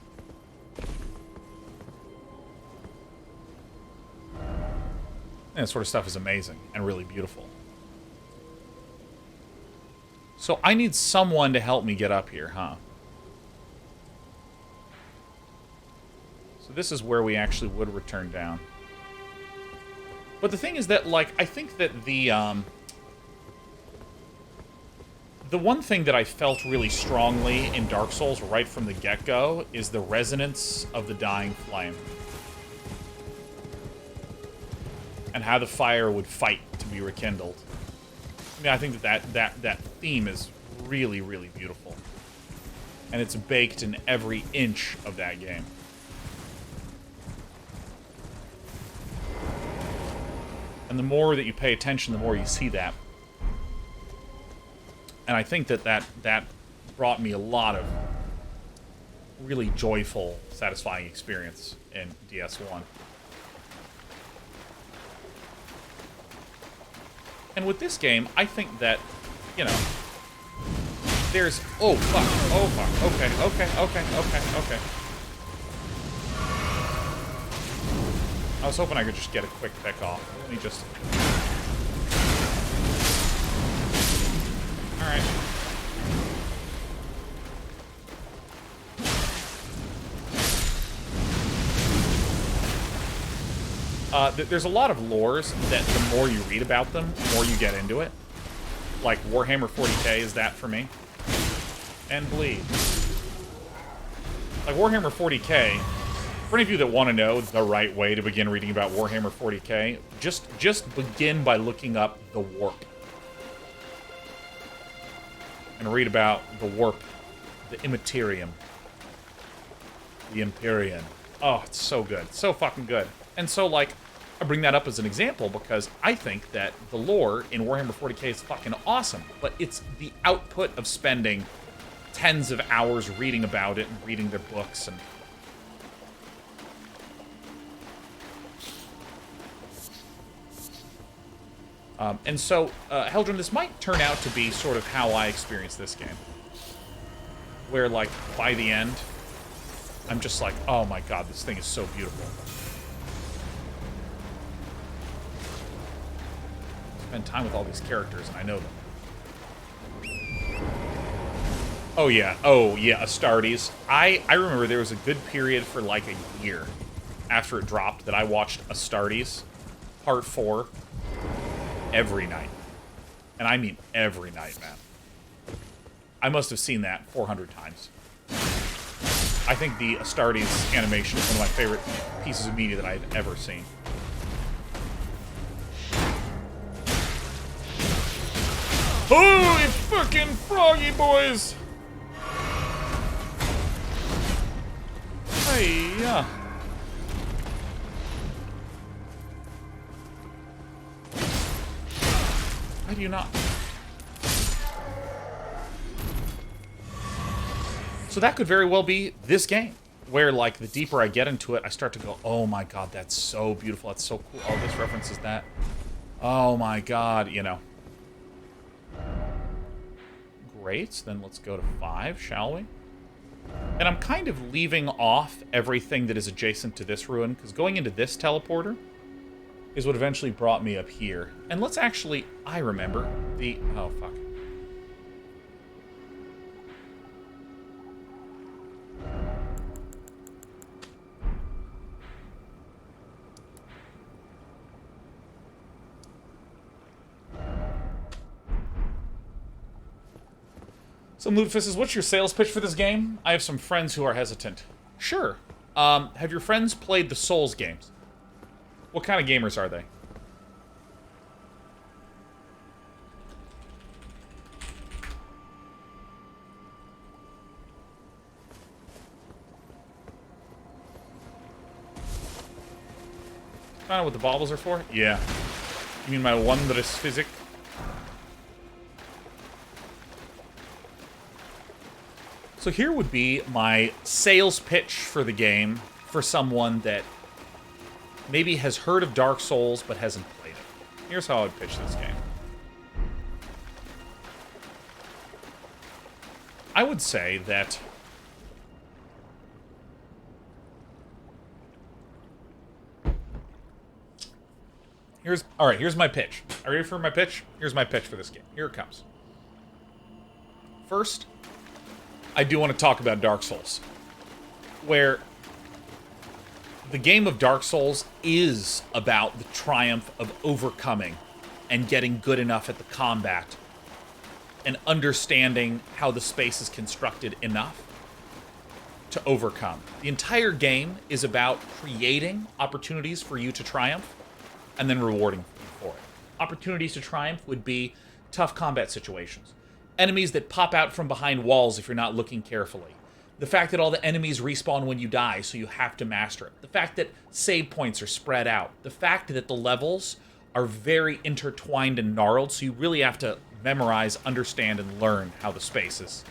S1: And that sort of stuff is amazing and really beautiful. So I need someone to help me get up here, huh? So this is where we actually would return down. But the thing is that, like, I think that the one thing that I felt really strongly in Dark Souls right from the get-go is the resonance of the dying flame. And how the fire would fight to be rekindled. I mean, I think that theme is really, really beautiful. And it's baked in every inch of that game. And the more that you pay attention, the more you see that. And I think that brought me a lot of really joyful, satisfying experience in DS1. And with this game, I think that, you know, there's... Oh, fuck. Oh, fuck. Okay. I was hoping I could just get a quick pick off. Let me just... Alright. There's a lot of lores that the more you read about them, the more you get into it. Like Warhammer 40k is that for me. And Bleed. Like Warhammer 40k, for any of you that want to know the right way to begin reading about Warhammer 40k, just begin by looking up the Warp. And read about the Warp, the Immaterium, the Empyrean. Oh, it's so good. So fucking good. And so, like, I bring that up as an example because I think that the lore in Warhammer 40k is fucking awesome, but it's the output of spending tens of hours reading about it and reading their books and... And so, Heldrum, this might turn out to be sort of how I experience this game. Where, like, by the end, I'm just like, oh my god, this thing is so beautiful. spend time with all these characters, and I know them. Oh yeah, Astartes. I remember there was a good period for like a year after it dropped that I watched Astartes Part 4 every night. And I mean every night, man. I must have seen that 400 times. I think the Astartes animation is one of my favorite pieces of media that I've ever seen. Oh, you fucking froggy boys! Hey, yeah. Why do you not? So that could very well be this game, where, like, the deeper I get into it, I start to go, oh my god, that's so beautiful, that's so cool. Oh, this references that. Oh my god, you know. Great, then let's go to 5, shall we? And I'm kind of leaving off everything that is adjacent to this ruin, because going into this teleporter is what eventually brought me up here. And let's actually, I remember the, oh fuck. So Lutefisk says, what's your sales pitch for this game? I have some friends who are hesitant. Sure. Have your friends played the Souls games? What kind of gamers are they? Find out what the baubles are for? Yeah. You mean my wondrous physic? So here would be my sales pitch for the game for someone that maybe has heard of Dark Souls but hasn't played it. Here's how I would pitch this game. I would say that here's my pitch. Are you ready for my pitch? Here's my pitch for this game. Here it comes. First, I do want to talk about Dark Souls, where the game of Dark Souls is about the triumph of overcoming and getting good enough at the combat and understanding how the space is constructed enough to overcome. The entire game is about creating opportunities for you to triumph and then rewarding you for it. Opportunities to triumph would be tough combat situations. Enemies that pop out from behind walls if you're not looking carefully. The fact that all the enemies respawn when you die, so you have to master it. The fact that save points are spread out. The fact that the levels are very intertwined and gnarled, so you really have to memorize, understand, and learn how the space is.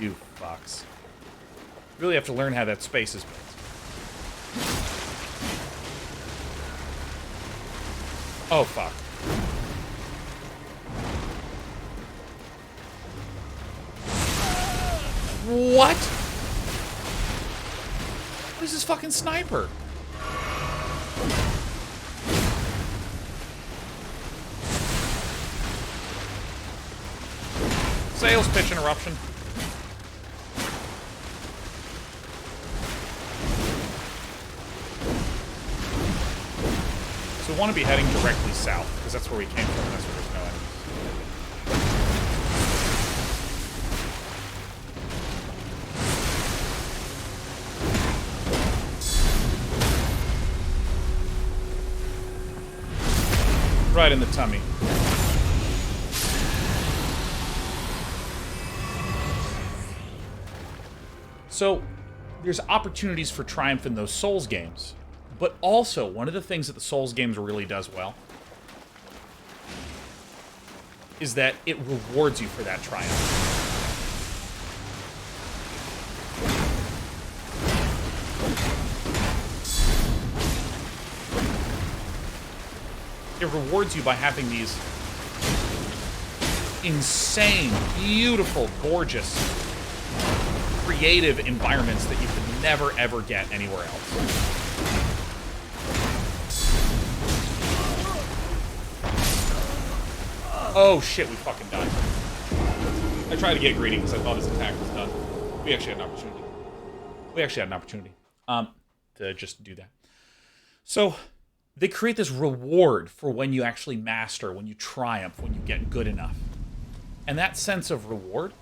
S1: You fucks. You really have to learn how that space is built. Oh, fuck. What? What is this fucking sniper? Sales pitch interruption. So we want to be heading directly south, because that's where we came from, and that's where there's no enemies. Right in the tummy. So, there's opportunities for triumph in those Souls games. But also, one of the things that the Souls games really does well is that it rewards you for that triumph. It rewards you by having these insane, beautiful, gorgeous, creative environments that you could never, ever get anywhere else. Oh shit, we fucking died. I tried to get greedy because I thought his attack was done. We actually had an opportunity. To just do that. So, they create this reward for when you actually master, when you triumph, when you get good enough. And that sense of reward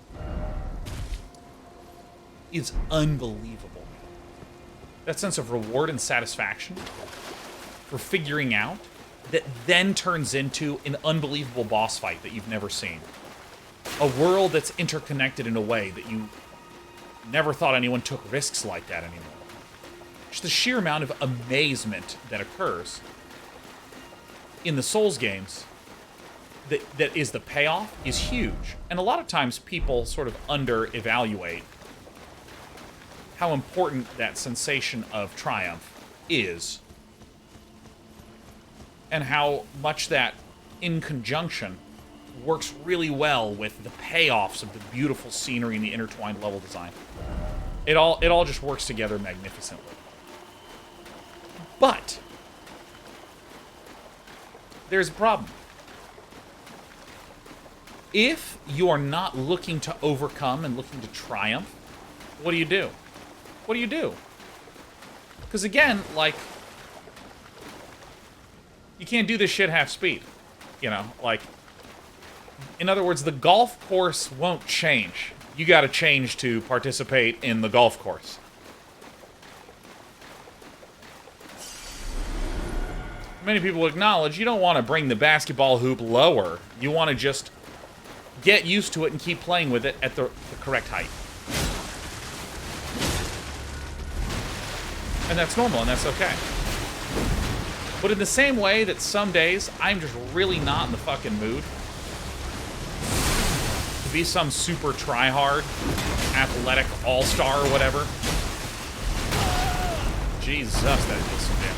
S1: is unbelievable. That sense of reward and satisfaction for figuring out that then turns into an unbelievable boss fight that you've never seen. A world that's interconnected in a way that you never thought anyone took risks like that anymore. Just the sheer amount of amazement that occurs in the Souls games that is the payoff is huge. And a lot of times people sort of under-evaluate how important that sensation of triumph is, and how much that, in conjunction, works really well with the payoffs of the beautiful scenery and the intertwined level design. It all just works together magnificently. But there's a problem. If you are not looking to overcome and looking to triumph, what do you do? What do you do? Because again, like, you can't do this shit half speed. You know, like, in other words, the golf course won't change. You gotta change to participate in the golf course. Many people acknowledge you don't want to bring the basketball hoop lower. You want to just get used to it and keep playing with it at the correct height. And that's normal, and that's okay. But in the same way that some days I'm just really not in the fucking mood to be some super try-hard, athletic all-star or whatever. Jesus, that did some damage.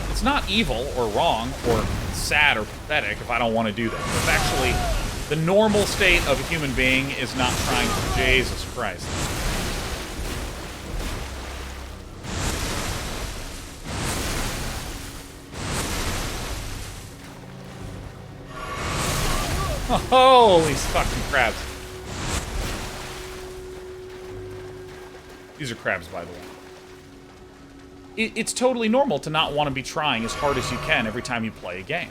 S1: It's not evil or wrong or sad or pathetic if I don't want to do that. It's actually the normal state of a human being is not trying to. Jesus Christ. Holy fucking crabs. These are crabs, by the way. It's totally normal to not want to be trying as hard as you can every time you play a game.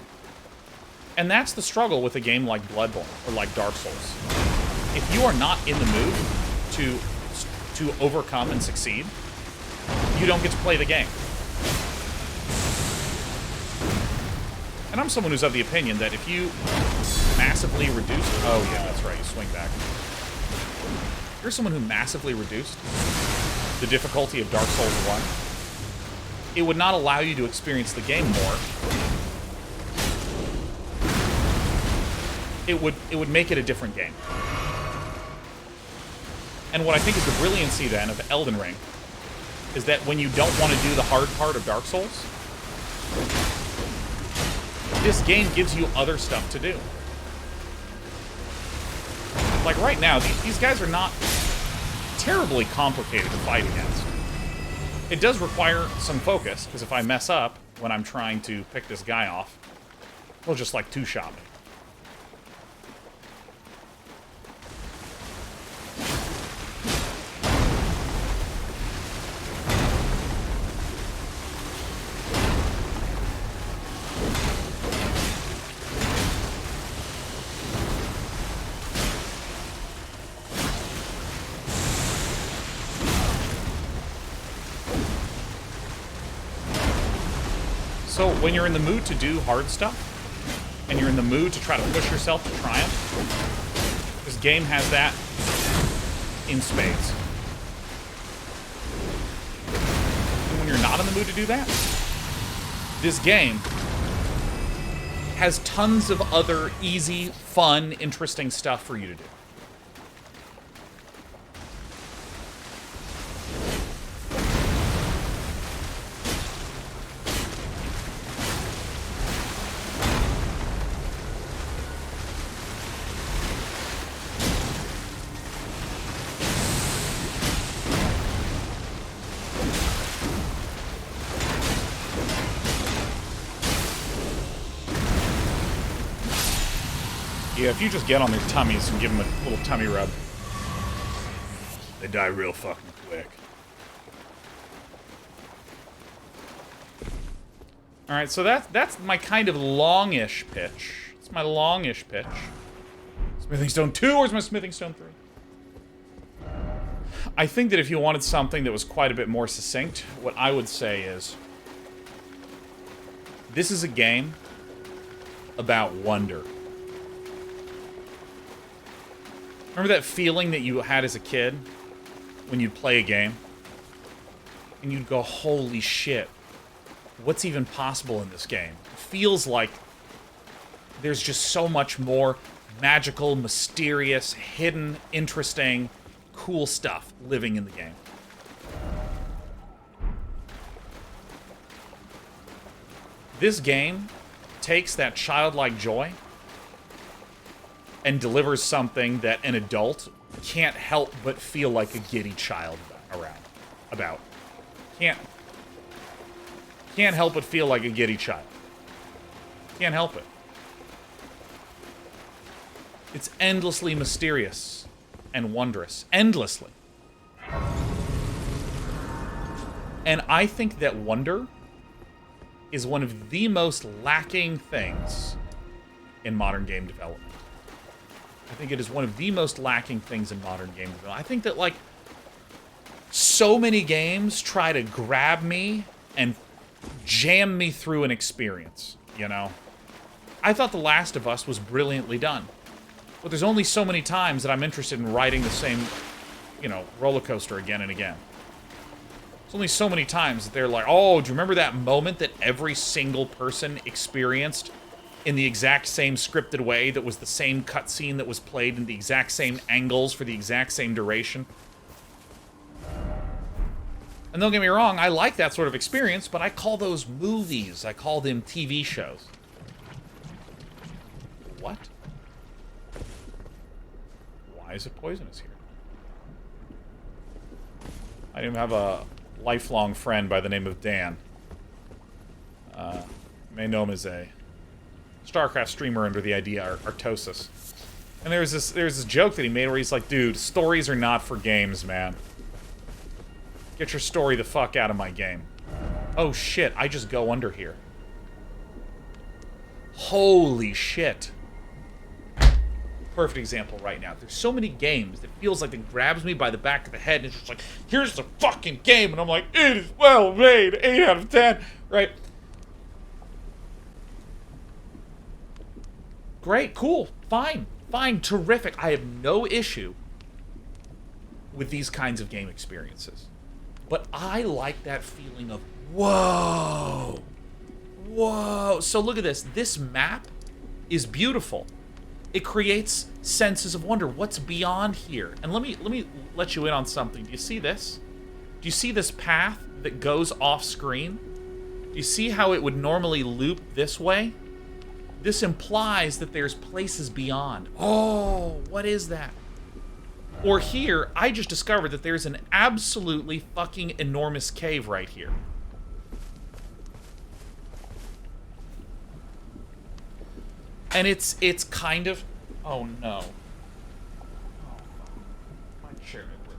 S1: And that's the struggle with a game like Bloodborne or like Dark Souls. If you are not in the mood to overcome and succeed, you don't get to play the game. And I'm someone who's of the opinion that if you massively reduce... Oh, yeah, that's right, you swing back. If you're someone who massively reduced the difficulty of Dark Souls 1, it would not allow you to experience the game more. It would make it a different game. And what I think is the brilliancy, then, of Elden Ring is that when you don't want to do the hard part of Dark Souls, this game gives you other stuff to do. Like right now, these guys are not terribly complicated to fight against. It does require some focus, because if I mess up when I'm trying to pick this guy off, he'll just like two-shot me. So when you're in the mood to do hard stuff, and you're in the mood to try to push yourself to triumph, this game has that in spades. And when you're not in the mood to do that, this game has tons of other easy, fun, interesting stuff for you to do. Yeah, if you just get on their tummies and give them a little tummy rub, they die real fucking quick. Alright, so that's my kind of longish pitch. It's my longish pitch. Smithing Stone 2, or is my Smithing Stone 3? I think that if you wanted something that was quite a bit more succinct, what I would say is, this is a game about wonder. Remember that feeling that you had as a kid when you'd play a game? And you'd go, holy shit, what's even possible in this game? It feels like there's just so much more magical, mysterious, hidden, interesting, cool stuff living in the game. This game takes that childlike joy and delivers something that an adult can't help but feel like a giddy child about. Can't help but feel like a giddy child. Can't help it. It's endlessly mysterious and wondrous. Endlessly. And I think that wonder is one of the most lacking things in modern game development. I think it is one of the most lacking things in modern game development. I think that, like, so many games try to grab me and jam me through an experience, you know? I thought The Last of Us was brilliantly done. But there's only so many times that I'm interested in riding the same, you know, roller coaster again and again. There's only so many times that they're like, oh, do you remember that moment that every single person experienced in the exact same scripted way, that was the same cutscene that was played in the exact same angles for the exact same duration? And don't get me wrong, I like that sort of experience, but I call those movies. I call them TV shows. What? Why is it poisonous here? I even have a lifelong friend by the name of Dan. May know him as a StarCraft streamer under the ID Artosis. And there's this joke that he made where he's like, dude, stories are not for games, man. Get your story the fuck out of my game. Oh shit, I just go under here. Holy shit. Perfect example right now. There's so many games that feels like it grabs me by the back of the head and it's just like, here's the fucking game, and I'm like, it is well made, 8 out of 10, right? Great, cool, fine, terrific. I have no issue with these kinds of game experiences. But I like that feeling of, whoa, whoa. So look at this. This map is beautiful. It creates senses of wonder. What's beyond here? And let me let you in on something. Do you see this? Do you see this path that goes off screen? Do you see how it would normally loop this way? This implies that there's places beyond. Oh, what is that? Or here, I just discovered that there's an absolutely fucking enormous cave right here. And it's kind of... Oh, no. Oh, my chair broke.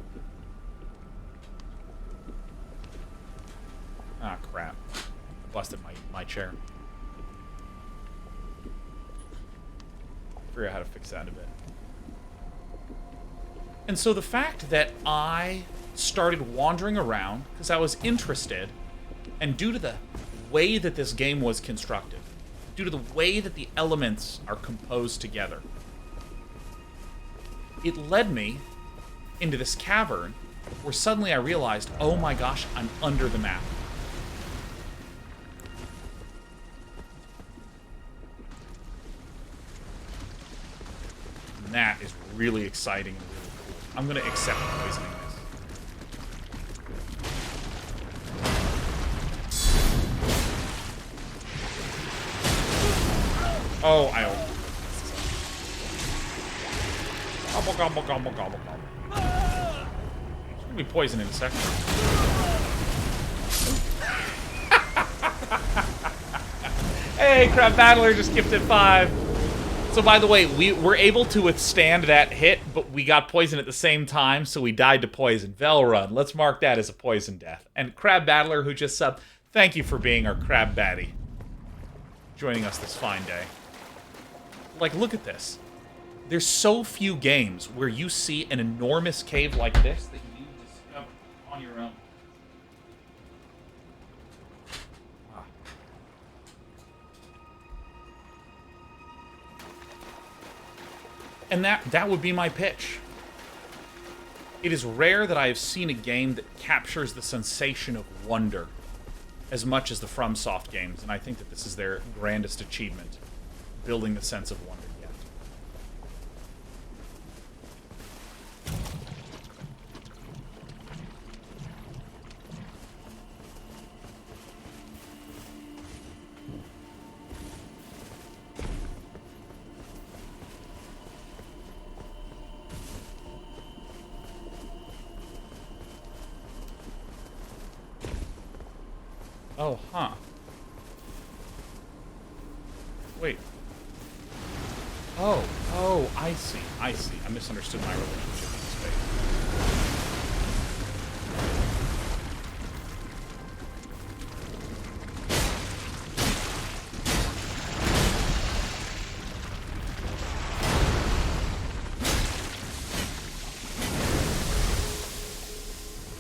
S1: Ah, crap. Busted my chair. Figure out how to fix that in a bit. And so the fact that I started wandering around because I was interested, and due to the way that this game was constructed, due to the way that the elements are composed together, it led me into this cavern where suddenly I realized, oh my gosh, I'm under the map. And that is really exciting and really cool. I'm going to accept poisoning this. Oh, Gobble, gobble, gobble, gobble, gobble. It's gonna be poison in a second. Hey, Crab Battler just gifted 5. So, by the way, we were able to withstand that hit, but we got poisoned at the same time, so we died to poison. Velrun, let's mark that as a poison death. And Crab Battler, who just subbed, thank you for being our Crab Baddie. Joining us this fine day. Like, look at this. There's so few games where you see an enormous cave like this that you discover on your own. Wow. And that would be my pitch. It is rare that I have seen a game that captures the sensation of wonder as much as the FromSoft games, and I think that this is their grandest achievement, building the sense of wonder yet. Oh, huh. Wait. Oh, I see. I misunderstood my relationship with space.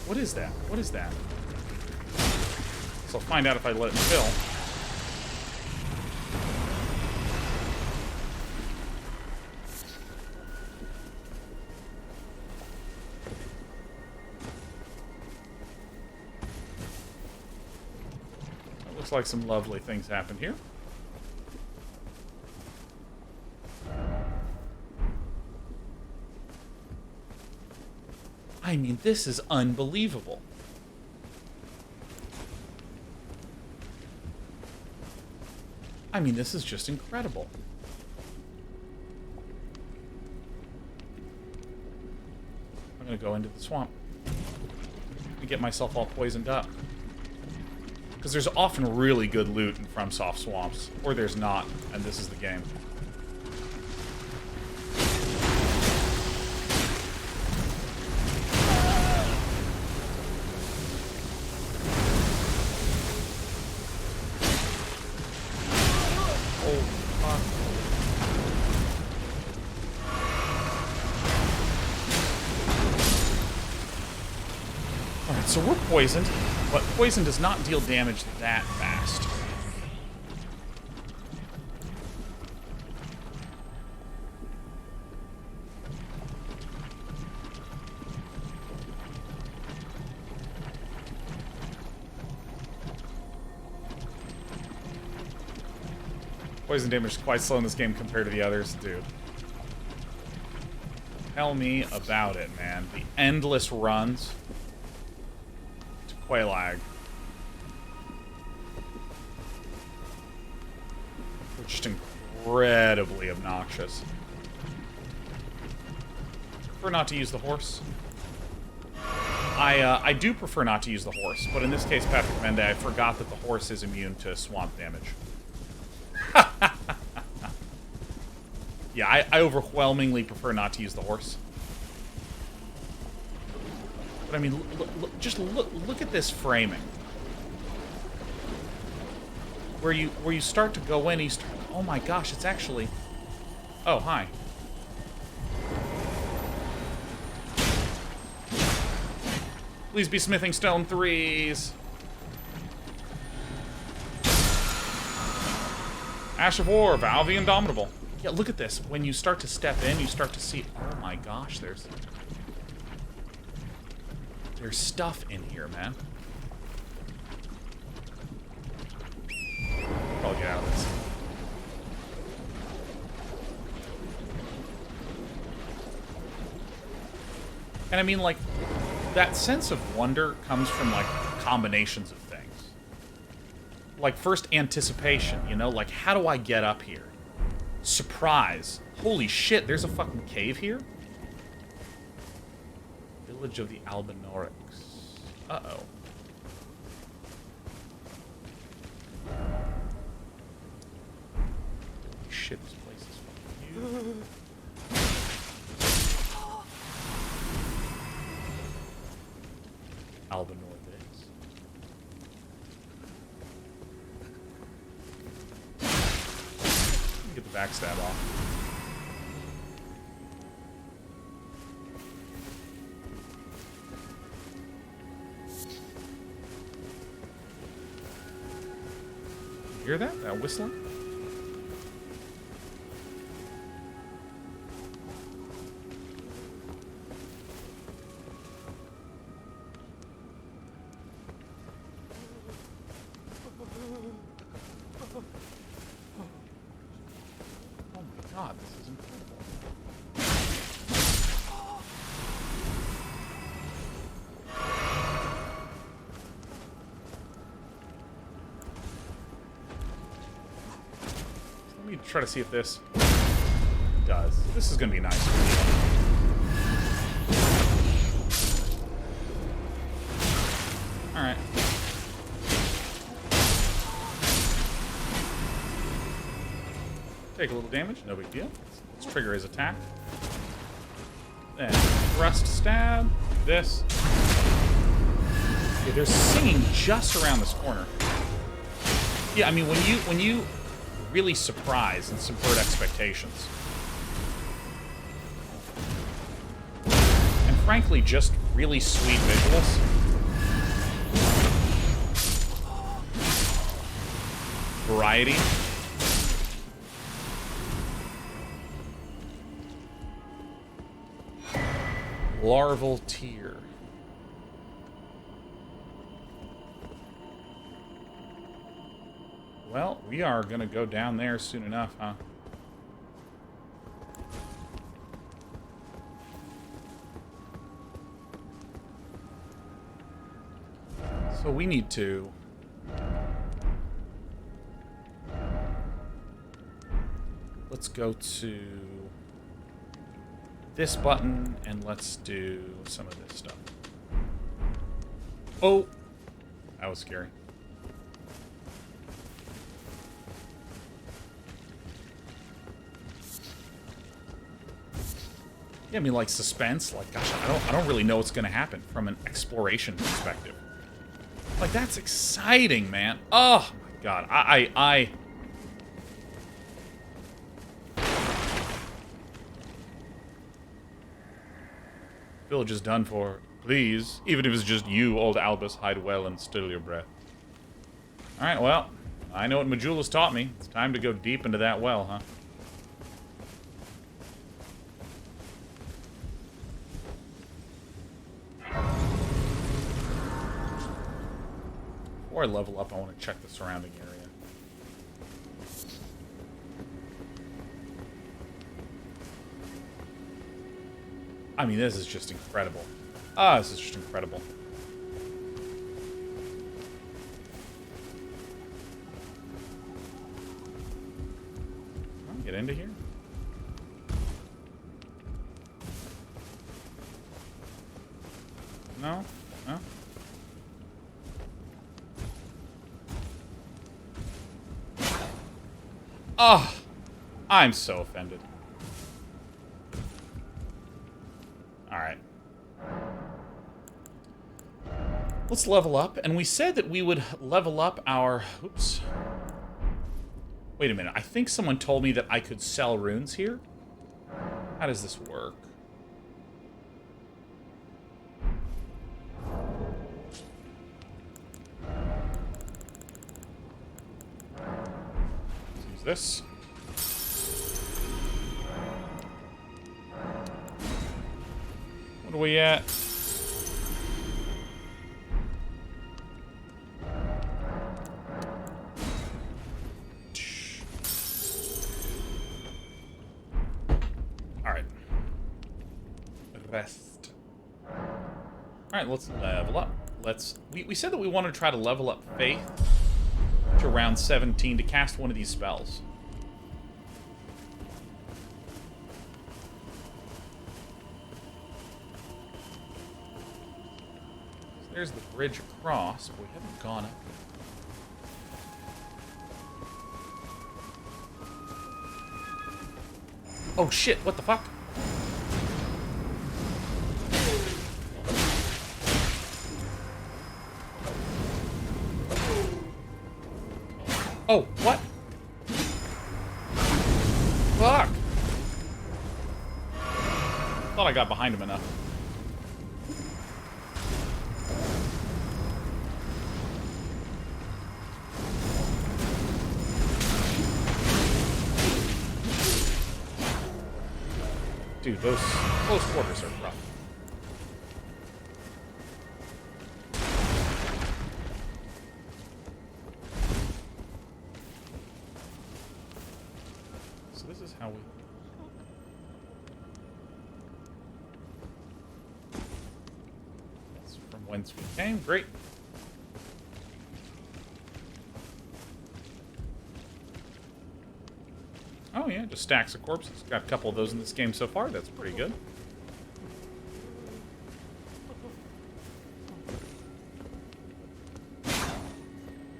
S1: What is that? What is that? So I'll find out if I let it fill. It looks like some lovely things happened here. I mean, this is unbelievable. I mean, this is just incredible. I'm gonna go into the swamp and get myself all poisoned up. Because there's often really good loot in FromSoft swamps. Or there's not, and this is the game. So we're poisoned, but poison does not deal damage that fast. Poison damage is quite slow in this game compared to the others, dude. Tell me about it, man. The endless runs. Caelid. They're just incredibly obnoxious. Prefer not to use the horse. I do prefer not to use the horse, but in this case, Patrick Mende, I forgot that the horse is immune to swamp damage. Yeah, I overwhelmingly prefer not to use the horse. But I mean, just look at this framing. Where you start to go in, oh my gosh, it's actually... Oh, hi. Please be smithing stone 3s. Ash of War, Valve the Indomitable. Yeah, look at this. When you start to step in, you start to see... Oh my gosh, there's stuff in here, man. Probably get out of this. And I mean, like, that sense of wonder comes from, like, combinations of things. Like, first, anticipation, you know? Like, how do I get up here? Surprise. Holy shit, there's a fucking cave here? Village of the Albinaurics. Uh-oh. Holy shit, this place is fucking Albinaurics. Get the backstab off. You hear that? That whistling? Oh my god, this is incredible. Let me try to see if this does. This is going to be nice. Alright. Take a little damage, no big deal. Let's trigger his attack. Then thrust stab. This. Yeah, they're singing just around this corner. Yeah, I mean when you really surprise and subvert expectations, and frankly, just really sweet visuals. Variety. Larval tier. Well, we are gonna go down there soon enough, huh? So we need to... Let's go to this button, and let's do some of this stuff. Oh! That was scary. Yeah, I mean, like, suspense. Like, gosh, I don't really know what's going to happen from an exploration perspective. Like, that's exciting, man. Oh, my God. I Village is done for. Please. Even if it's just you, old Albus, hide well and still your breath. Alright, well, I know what Majula's taught me. It's time to go deep into that well, huh? Before I level up, I want to check the surrounding area. I mean, this is just incredible. Ah, this is just incredible. Can I get into here? No? No? Oh, I'm so offended. Alright. Let's level up. And we said that we would level up our... Oops. Wait a minute. I think someone told me that I could sell runes here. How does this work? This. What are we at? Alright. Rest. Alright, let's level up. We said that we want to try to level up Faith to round 17 to cast one of these spells. So there's the bridge across, but we haven't gone up. Oh shit, what the fuck? Oh, what? Fuck! Thought I got behind him enough. Dude, those close quarters are rough. So this is how we... That's from whence we came. Great. Oh yeah, just stacks of corpses. Got a couple of those in this game so far. That's pretty good.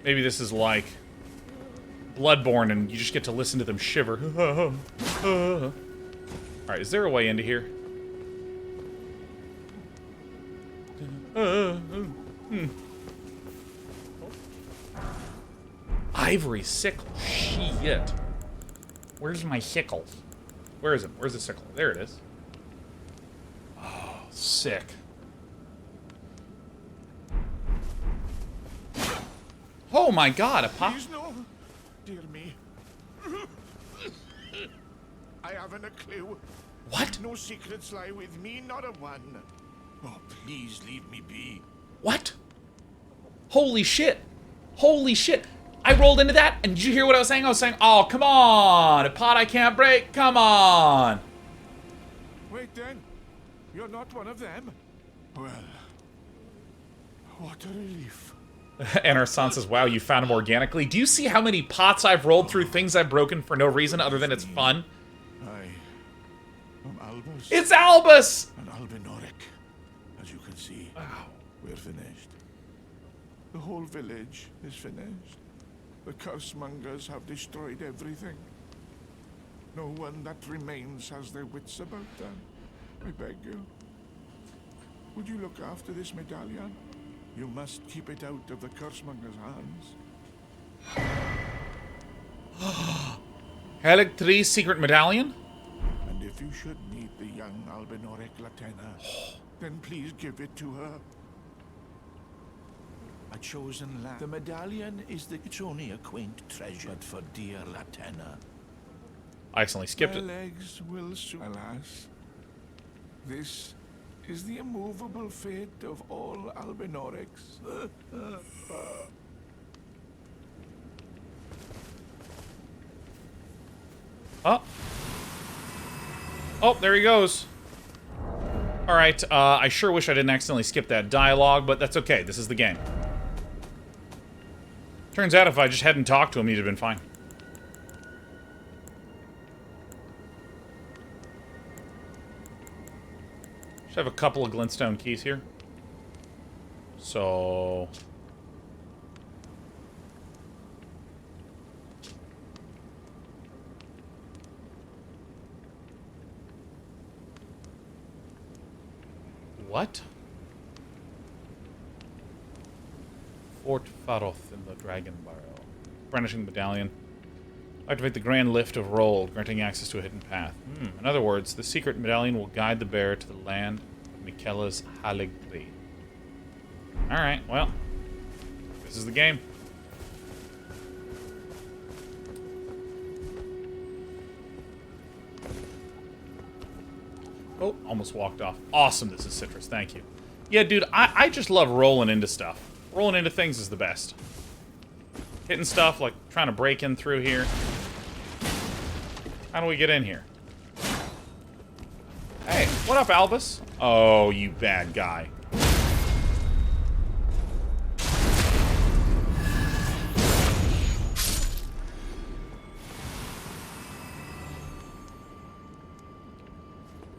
S1: Maybe this is like Bloodborne and you just get to listen to them shiver. Alright, is there a way into here? Ivory sickle. Shit. Where's my sickle? Where is it? Where's the sickle? There it is. Oh, sick. Oh my god, a pop.
S3: Please no. Dear me. I haven't a clue.
S1: What?
S3: No secrets lie with me, not a one. Oh, please leave me be.
S1: What? Holy shit. Holy shit. I rolled into that, and did you hear what I was saying? I was saying, oh, come on. A pot I can't break. Come on.
S3: Wait then. You're not one of them? Well, what a relief.
S1: And our son says, wow, you found him organically. Do you see how many pots I've rolled through things I've broken for no reason other than it's fun?
S3: I'm Albus.
S1: It's Albus!
S3: An Albinauric. As you can see,
S1: Wow.
S3: we're finished. The whole village is finished. The cursemongers have destroyed everything. No one that remains has their wits about them. I beg you. Would you look after this medallion? You must keep it out of the cursemongers' hands.
S1: Caelid 3 secret medallion?
S3: And if you should meet the young Albinauric Latena, then please give it to her. A chosen lad. The medallion it's only a quaint treasure, but for dear Latena.
S1: I accidentally skipped
S3: My
S1: it.
S3: legs will soon. Alas, this is the immovable fate of all Albinaurics.
S1: Oh. Oh, there he goes. Alright, I sure wish I didn't accidentally skip that dialogue, but that's okay. This is the game. Turns out if I just hadn't talked to him, he'd have been fine. Should have a couple of glintstone keys here. So... What? Fort Faroth in the Dragon Barrow. Brandishing the medallion. Activate the grand lift of roll, granting access to a hidden path. In other words, the secret medallion will guide the bearer to the land of Miquella's Haligri. Alright, well. This is the game. Oh, almost walked off. Awesome, this is Citrus, thank you. Yeah, dude, I just love rolling into stuff. Rolling into things is the best. Hitting stuff, like trying to break in through here. How do we get in here? Hey, what up, Albus? Oh, you bad guy.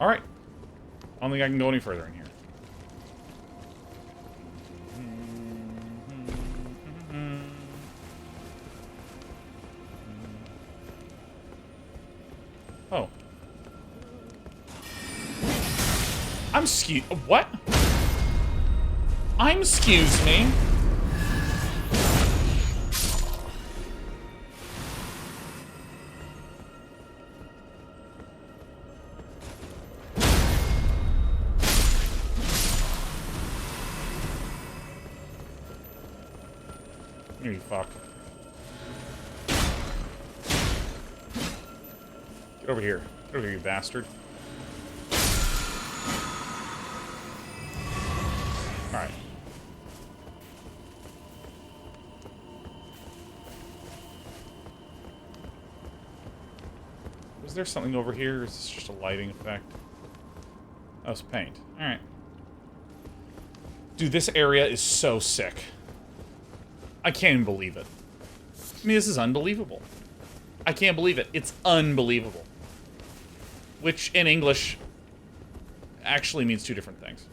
S1: Alright. I don't think I can go any further in here. Oh. What? Excuse me. You fuck. Get over here. Get over here, you bastard. Alright. Was there something over here, or is this just a lighting effect? Oh, it's paint. Alright. Dude, this area is so sick. I can't even believe it. I mean, this is unbelievable. I can't believe it. It's unbelievable. Which, in English, actually means two different things.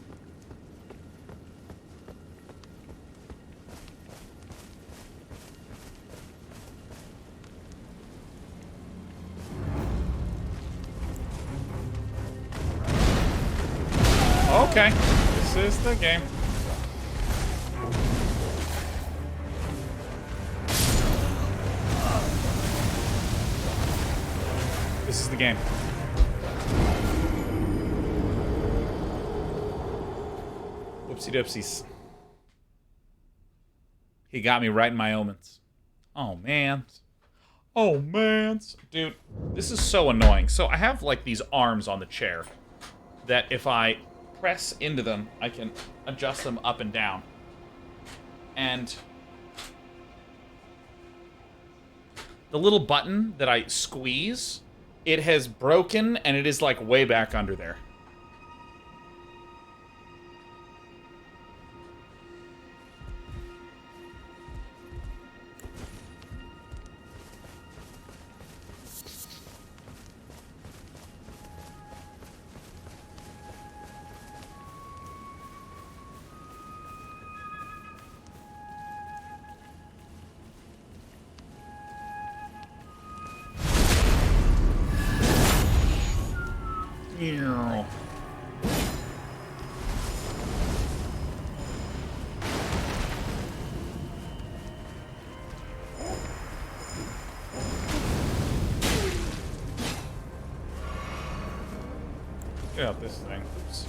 S1: Okay. This is the game. This is the game. Whoopsie doopsies. He got me right in my omens. Oh, man. Oh, man. Dude, this is so annoying. So I have, like, these arms on the chair that if I press into them, I can adjust them up and down. And the little button that I squeeze, it has broken, and it is, like, way back under there. Ew. Get out this thing. Oops.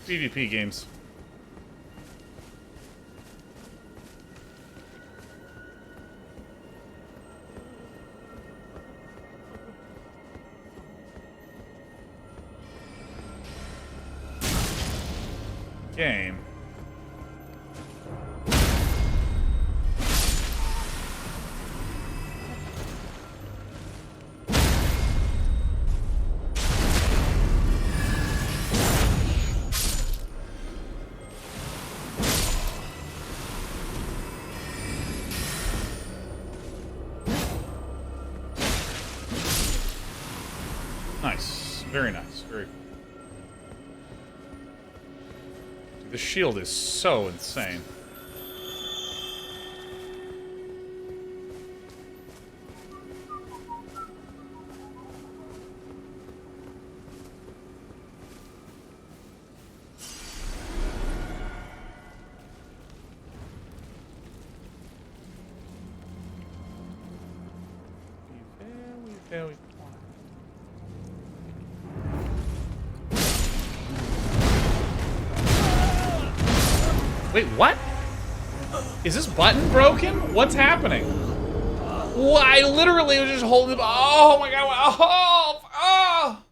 S1: PvP games. Game. Nice. Very nice. Very cool. The shield is so insane. Very Wait, what? Is this button broken? What's happening? Well, I literally was just holding the... Oh my god. Oh! Oh!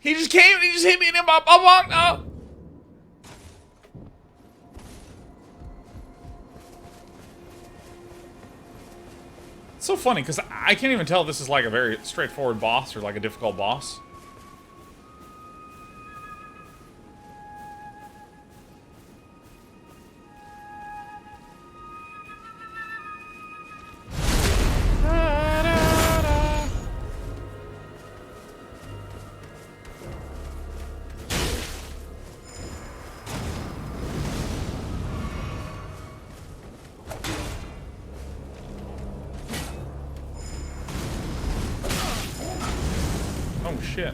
S1: He just came, he just hit me in the... Oh! It's so funny, because I can't even tell if this is like a very straightforward boss or like a difficult boss. shit.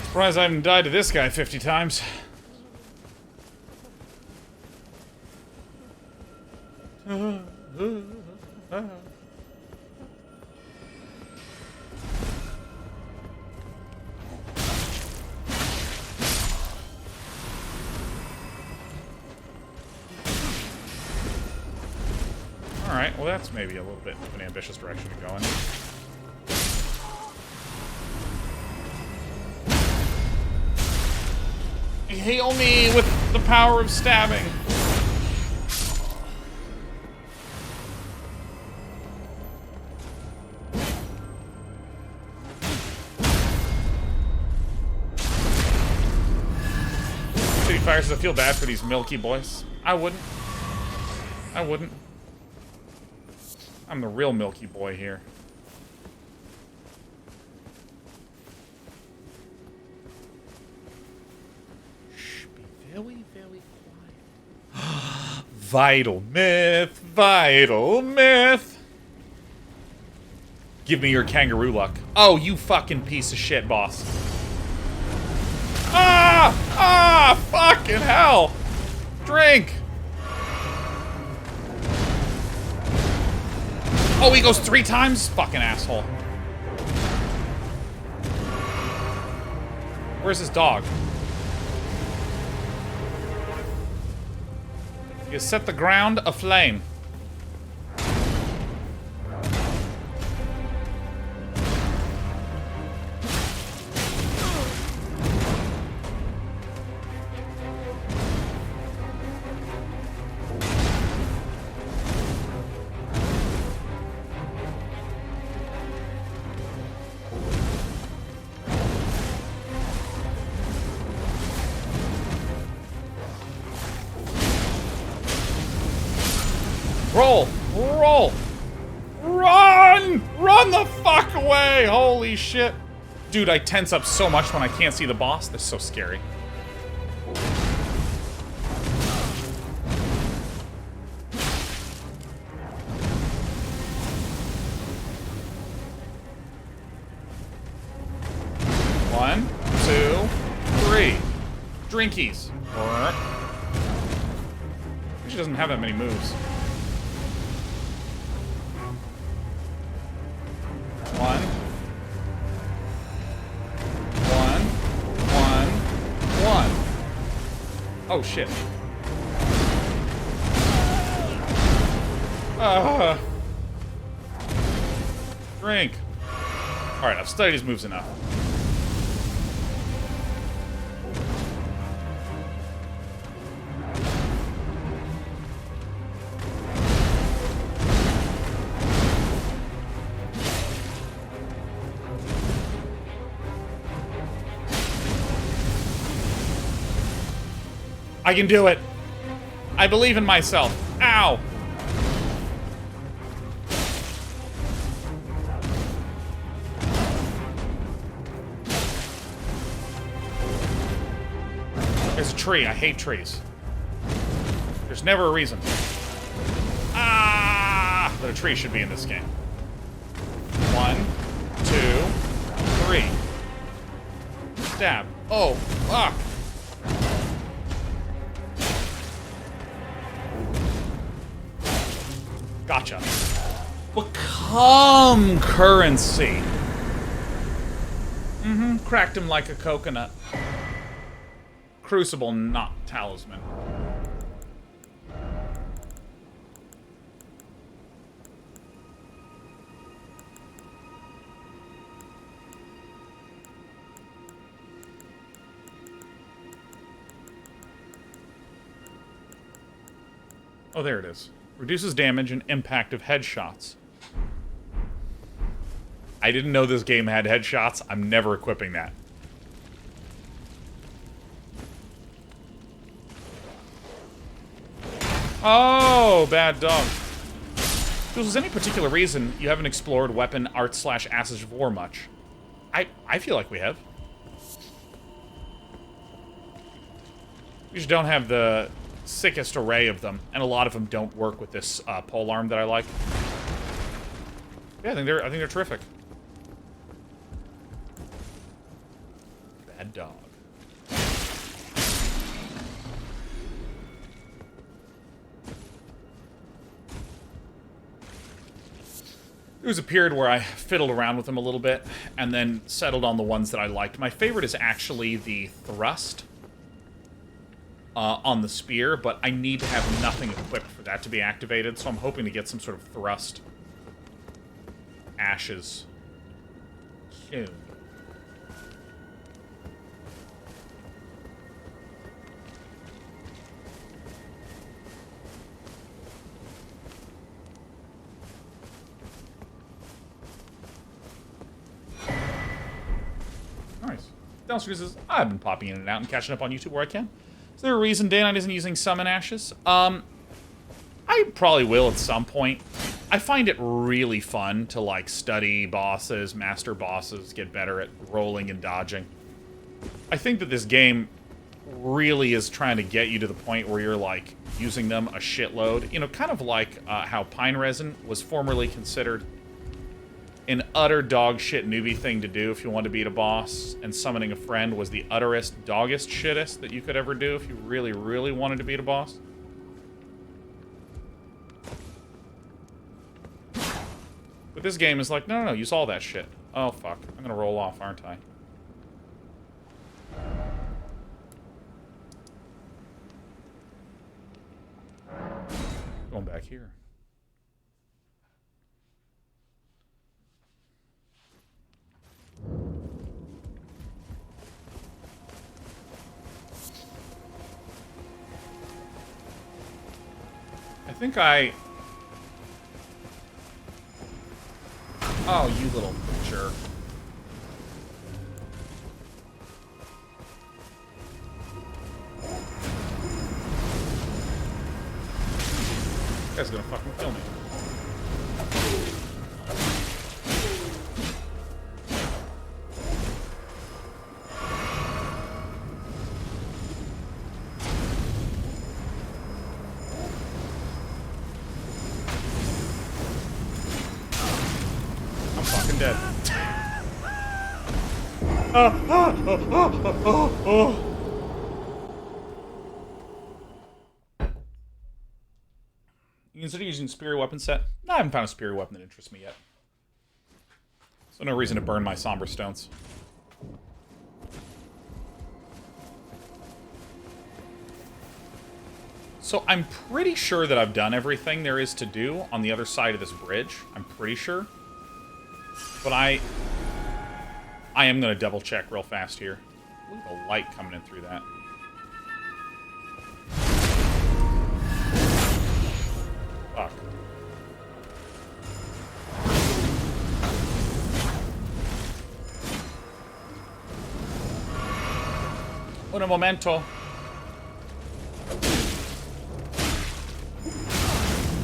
S1: Surprised I haven't died to this guy 50 times. Alright, well that's maybe a little bit of an ambitious direction to go in. Heal me with the power of stabbing. City Fire says I feel bad for these milky boys. I wouldn't. I wouldn't. I'm the real milky boy here. Very, very quiet. Vital myth, vital myth. Give me your kangaroo luck. Oh, you fucking piece of shit, boss. Ah! Ah! Fucking hell! Drink! Oh, he goes 3 times? Fucking asshole. Where's his dog? You set the ground aflame. Roll! Roll! Run! Run the fuck away! Holy shit. Dude, I tense up so much when I can't see the boss. That's so scary. One, 2, 3. Drinkies. She doesn't have that many moves. 1. 1. 1. 1. Oh shit. Drink. Alright, I've studied his moves enough. I can do it. I believe in myself. Ow. There's a tree. I hate trees. There's never a reason. Ah! But a tree should be in this game. 1, 2, 3. Stab. Oh, fuck. Gotcha. Become currency. Mm-hmm. Cracked him like a coconut. Crucible, not talisman. Oh, there it is. Reduces damage and impact of headshots. I didn't know this game had headshots. I'm never equipping that. Oh, bad dog. If there's any particular reason you haven't explored weapon art / Ashes of War much, I feel like we have. We just don't have the sickest array of them, and a lot of them don't work with this pole arm that I like. Yeah, I think they're terrific. Bad dog. There was a period where I fiddled around with them a little bit, and then settled on the ones that I liked. My favorite is actually the thrust on the spear, but I need to have nothing equipped for that to be activated, so I'm hoping to get some sort of thrust ashes soon. Nice. Downstairs says, I've been popping in and out and catching up on YouTube where I can. Is there a reason Day Knight isn't using Summon Ashes? I probably will at some point. I find it really fun to, like, study bosses, master bosses, get better at rolling and dodging. I think that this game really is trying to get you to the point where you're, like, using them a shitload. You know, kind of like how Pine Resin was formerly considered an utter dog shit newbie thing to do if you want to beat a boss, and summoning a friend was the utterest, doggest shittest that you could ever do if you really, really wanted to beat a boss. But this game is like, no, use all that shit. Oh, fuck. I'm gonna roll off, aren't I? Going back here. I think Oh, you little jerk. This guy's gonna fucking kill me. Dead. You consider using Superior Weapon set? No, I haven't found a Superior Weapon that interests me yet. So no reason to burn my Somber Stones. So I'm pretty sure that I've done everything there is to do on the other side of this bridge. I'm pretty sure. But I am going to double check real fast here. Look at the light coming in through that. Fuck. Un momento.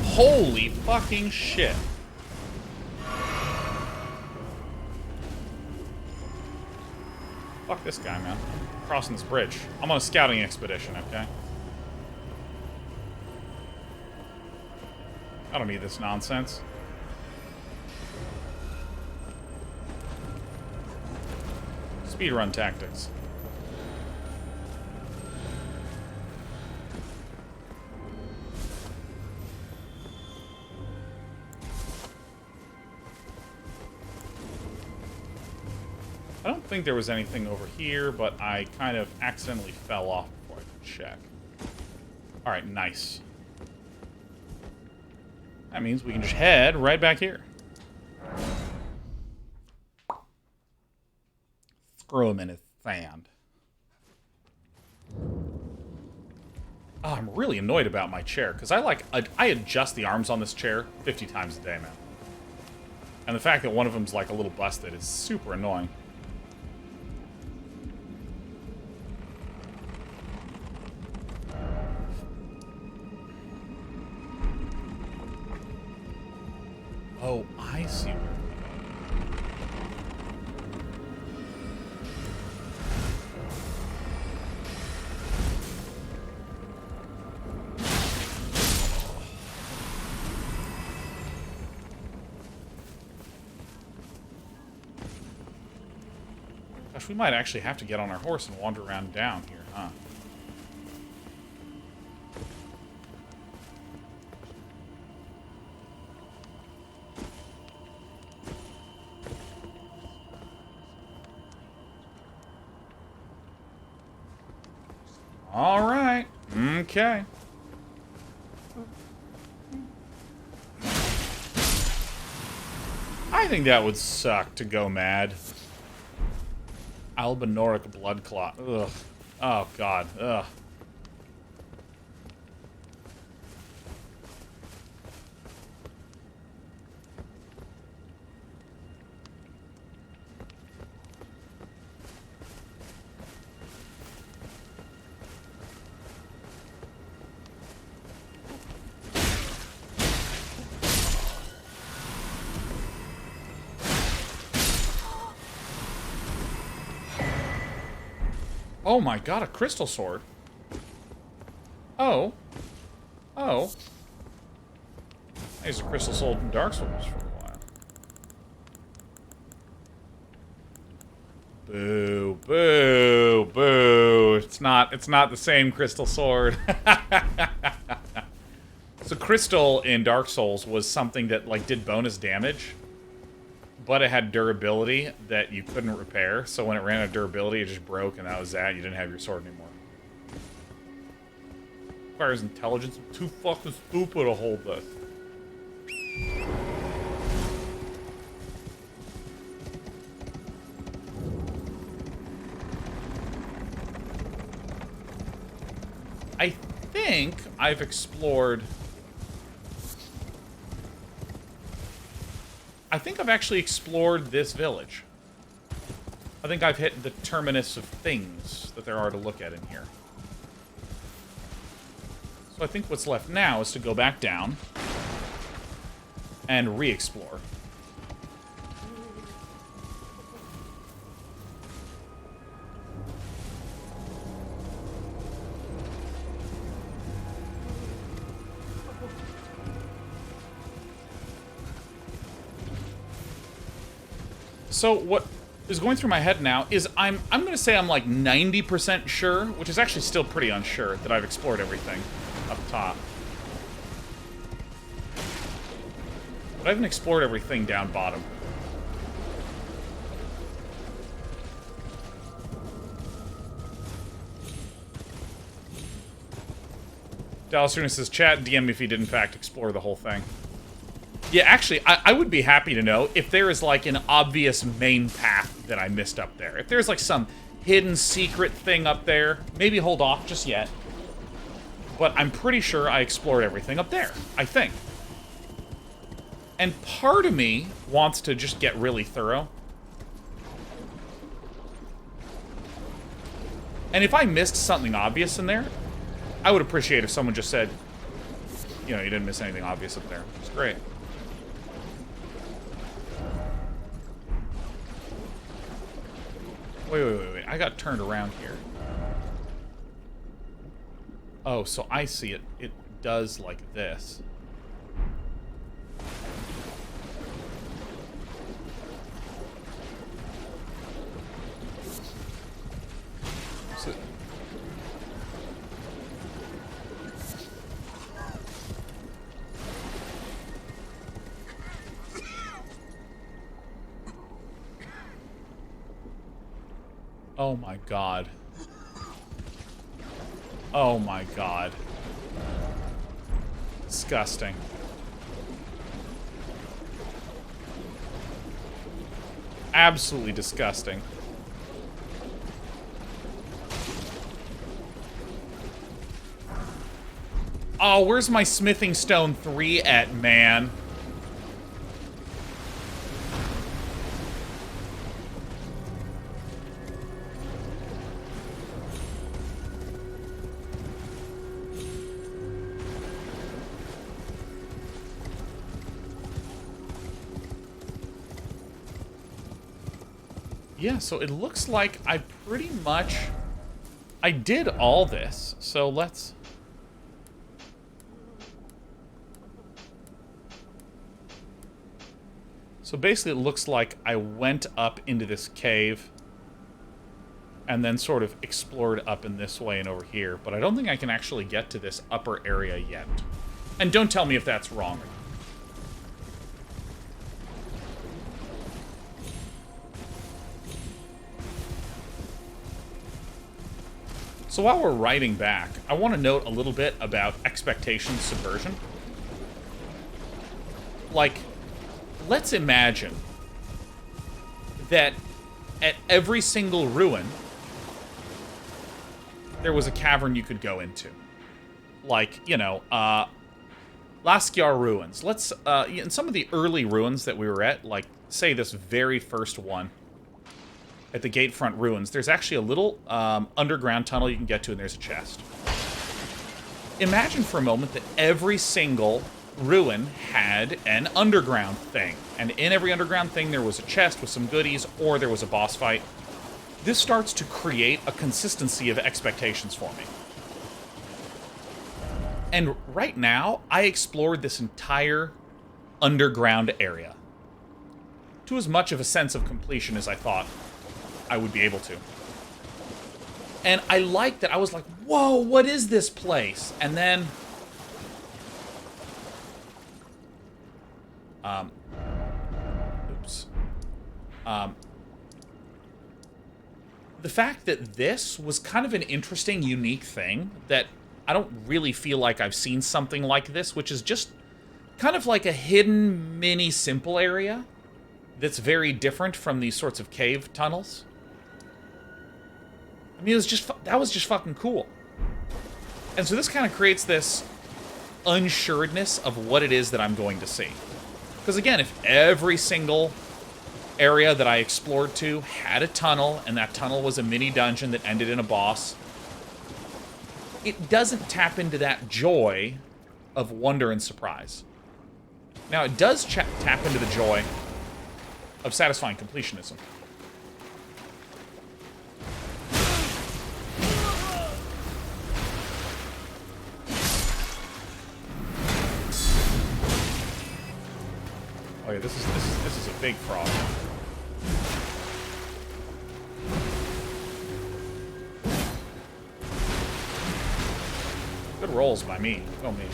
S1: Holy fucking shit. Fuck this guy, man. I'm crossing this bridge. I'm on a scouting expedition, okay? I don't need this nonsense. Speedrun tactics. I don't think there was anything over here, but I kind of accidentally fell off before I could check. Alright, nice. That means we can just head right back here. Throw him in his sand. Oh, I'm really annoyed about my chair, because I adjust the arms on this chair 50 times a day, man. And the fact that one of them's like a little busted is super annoying. Gosh, we might actually have to get on our horse and wander around down here, huh? All right. Okay. I think that would suck to go mad. Albinauric blood clot. Ugh. Oh, God. Ugh. Oh my god, a crystal sword. Oh. Oh. I used a crystal sword in Dark Souls for a while. Boo, boo, boo. It's not the same crystal sword. So crystal in Dark Souls was something that like did bonus damage, but it had durability that you couldn't repair, so when it ran out of durability, it just broke, and that was that. You didn't have your sword anymore. Requires intelligence. I'm too fucking stupid to hold this. I think I've explored... I think I've actually explored this village. I think I've hit the terminus of things that there are to look at in here. So I think what's left now is to go back down and re-explore. So what is going through my head now is I'm going to say I'm like 90% sure, which is actually still pretty unsure, that I've explored everything up top. But I haven't explored everything down bottom. Dallas Luna says, chat, DM me if you did in fact explore the whole thing. Yeah, actually, I would be happy to know if there is, like, an obvious main path that I missed up there. If there's, like, some hidden secret thing up there, maybe hold off just yet. But I'm pretty sure I explored everything up there, I think. And part of me wants to just get really thorough. And if I missed something obvious in there, I would appreciate if someone just said, you know, you didn't miss anything obvious up there. It's great. Wait. I got turned around here. Oh, so I see it. It does like this. So... Oh my god. Oh my god. Disgusting. Absolutely disgusting. Oh, where's my smithing stone 3 at, man? Yeah, so it looks like I pretty much... I did all this, so let's... So basically it looks like I went up into this cave and then sort of explored up in this way and over here, but I don't think I can actually get to this upper area yet. And don't tell me if that's wrong. So while we're writing back, I want to note a little bit about expectation subversion. Like, let's imagine that at every single ruin, there was a cavern you could go into. Like, you know, Lasciar ruins. Let's, in some of the early ruins that we were at, like, say this very first one, at the Gatefront ruins, there's actually a little underground tunnel you can get to, and there's a chest. Imagine for a moment that every single ruin had an underground thing, and in every underground thing there was a chest with some goodies, or there was a boss fight. This starts to create a consistency of expectations for me. And right now, I explored this entire underground area to as much of a sense of completion as I thought I would be able to. And I liked that. I was like, whoa, what is this place? And then the fact that this was kind of an interesting, unique thing that I don't really feel like I've seen something like this, which is just kind of like a hidden mini simple area that's very different from these sorts of cave tunnels. I mean, it was just, that was just fucking cool. And so this kind of creates this unsuredness of what it is that I'm going to see. Because again, if every single area that I explored to had a tunnel, and that tunnel was a mini dungeon that ended in a boss, it doesn't tap into that joy of wonder and surprise. Now, it does tap into the joy of satisfying completionism. Oh yeah, this is a big frog. Good rolls by me. Go me.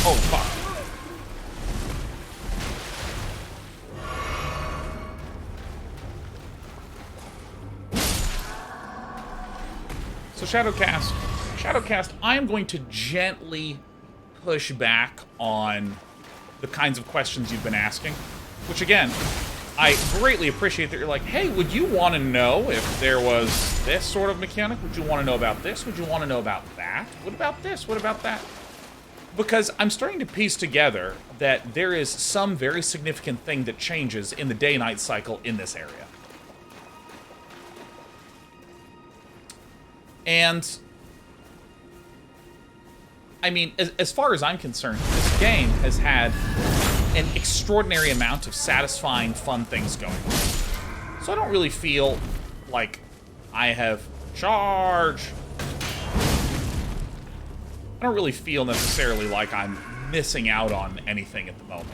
S1: Oh fuck. So Shadowcast, I am going to gently push back on the kinds of questions you've been asking. Which, again, I greatly appreciate that you're like, hey, would you want to know if there was this sort of mechanic? Would you want to know about this? Would you want to know about that? What about this? What about that? Because I'm starting to piece together that there is some very significant thing that changes in the day-night cycle in this area. And, I mean, as far as I'm concerned, this game has had an extraordinary amount of satisfying, fun things going on. So I don't really feel like I have charge. I don't really feel necessarily like I'm missing out on anything at the moment.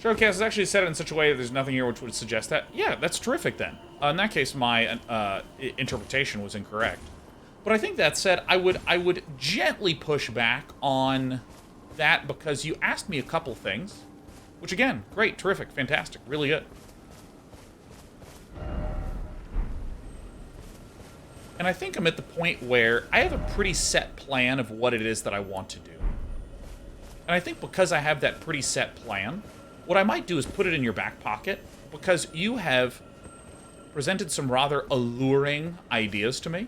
S1: Showcase has actually said it in such a way that there's nothing here which would suggest that. Yeah, that's terrific then. In that case, my interpretation was incorrect. But I think that said, I would gently push back on that because you asked me a couple things, which again, great, terrific, fantastic, really good. And I think I'm at the point where I have a pretty set plan of what it is that I want to do. And I think because I have that pretty set plan, what I might do is put it in your back pocket, because you have presented some rather alluring ideas to me.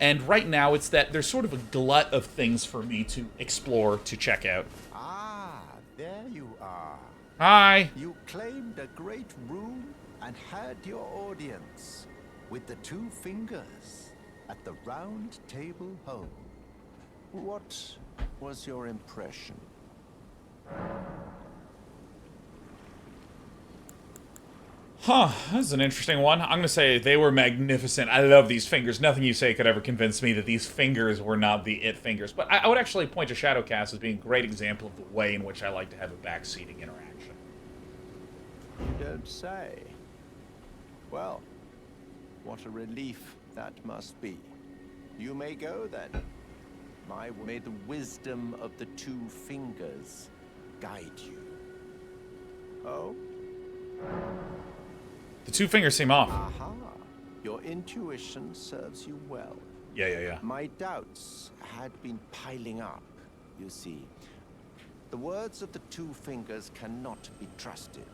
S1: And right now, it's that there's sort of a glut of things for me to explore, to check out.
S4: Ah, there you are.
S1: Hi!
S4: You claimed a great room and had your audience with the two fingers at the round table home. What was your impression?
S1: Huh, that's an interesting one. I'm gonna say they were magnificent. I love these fingers. Nothing you say could ever convince me that these fingers were not the it fingers. But I would actually point to Shadowcast as being a great example of the way in which I like to have a backseating interaction.
S4: You don't say. Well, what a relief that must be. You may go then. May the wisdom of the two fingers guide you. Oh?
S1: The two fingers seem off.
S4: Aha. Your intuition serves you well.
S1: Yeah.
S4: My doubts had been piling up, you see. The words of the two fingers cannot be trusted.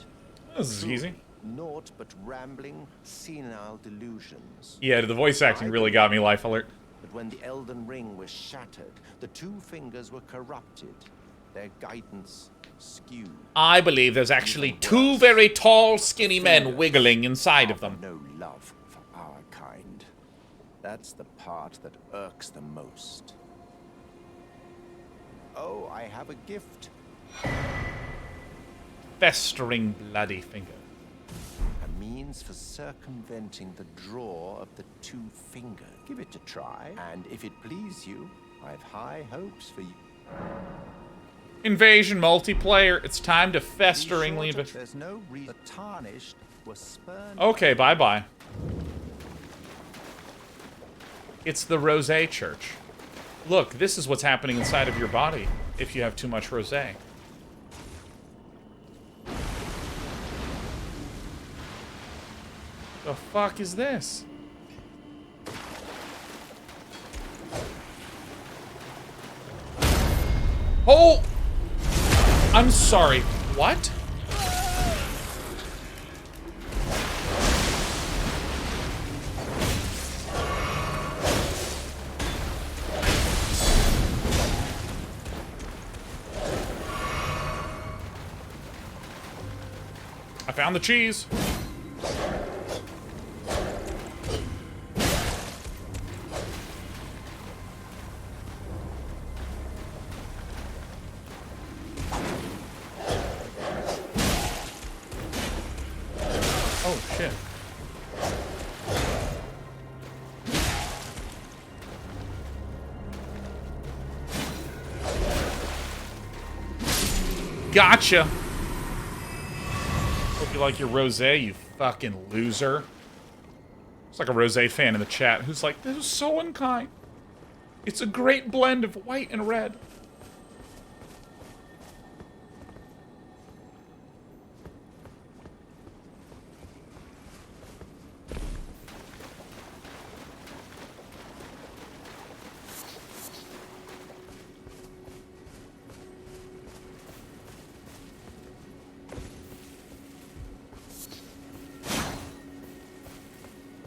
S1: This is easy.
S4: Naught but rambling, senile delusions.
S1: Yeah, the voice acting really got me, Life Alert.
S4: But when the Elden Ring was shattered, the two fingers were corrupted. Their guidance skewed.
S1: I believe there's actually two very tall, skinny men wiggling inside of them.
S4: No love for our kind. That's the part that irks the most. Oh, I have a gift.
S1: Festering bloody finger.
S4: A means for circumventing the draw of the two fingers. Give it a try, and if it please you, I've high hopes for you.
S1: Invasion multiplayer. It's time to festeringly.
S4: There's no reason the tarnished was spurned.
S1: Okay, bye. It's the Rosé Church. Look, this is what's happening inside of your body if you have too much rosé. The fuck is this? Oh! I'm sorry. What? I found the cheese. Oh, shit. Gotcha. Hope you like your rosé, you fucking loser. It's like a rosé fan in the chat who's like, this is so unkind. It's a great blend of white and red.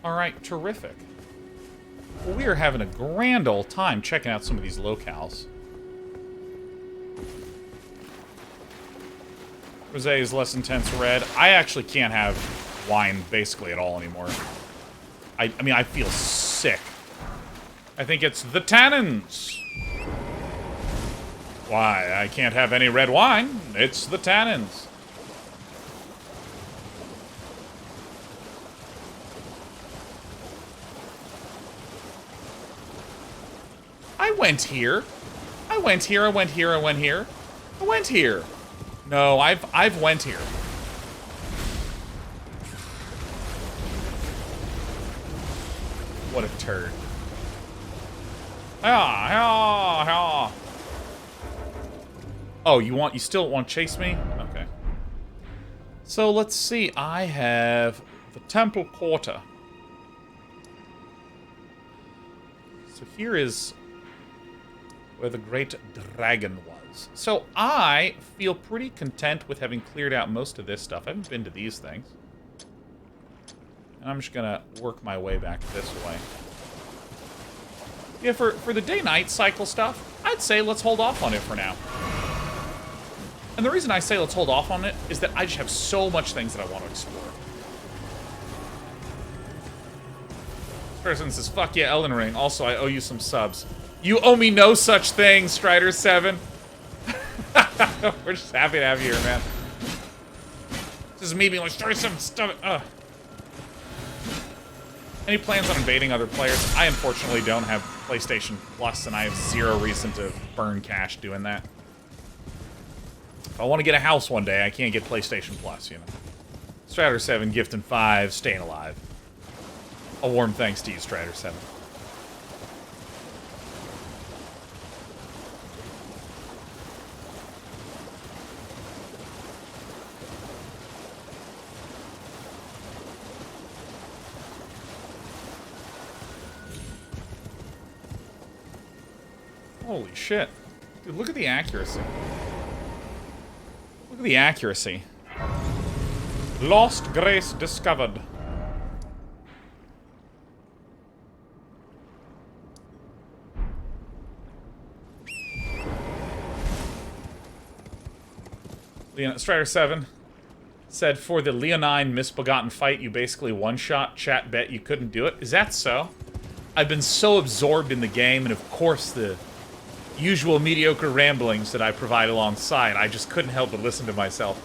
S1: Alright, terrific. Well, we are having a grand old time checking out some of these locales. Rosé is less intense red. I actually can't have wine basically at all anymore. I mean, I feel sick. I think it's the tannins. Why, I can't have any red wine. It's the tannins. I went here. I went here, I went here, I went here. I went here. No, I've went here. What a turd. Oh, you still want to chase me? Okay. So let's see, I have the Temple Quarter. So here is where the great dragon was. So I feel pretty content with having cleared out most of this stuff. I haven't been to these things. And I'm just gonna work my way back this way. Yeah, for the day-night cycle stuff, I'd say let's hold off on it for now. And the reason I say let's hold off on it is that I just have so much things that I want to explore. This person says, fuck yeah, Elden Ring. Also, I owe you some subs. You owe me no such thing, Strider7. We're just happy to have you here, man. This is me being like, Strider7, stop it. Ugh. Any plans on invading other players? I unfortunately don't have PlayStation Plus, and I have zero reason to burn cash doing that. If I want to get a house one day, I can't get PlayStation Plus, you know. Strider 7, Gifting 5, staying alive. A warm thanks to you, Strider 7. Holy shit. Dude, look at the accuracy. Look at the accuracy. Lost Grace discovered. Strider 7 said, for the Leonine misbegotten fight, you basically one-shot. Chat bet you couldn't do it. Is that so? I've been so absorbed in the game, and of course the usual mediocre ramblings that I provide alongside, I just couldn't help but listen to myself.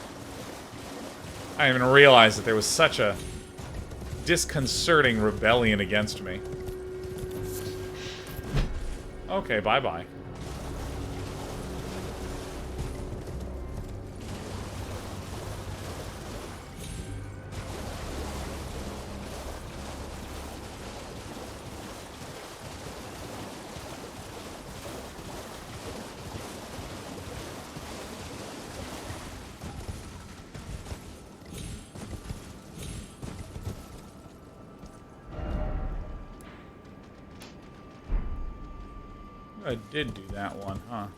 S1: I didn't even realize that there was such a disconcerting rebellion against me. Okay, bye-bye. I did do that one, huh?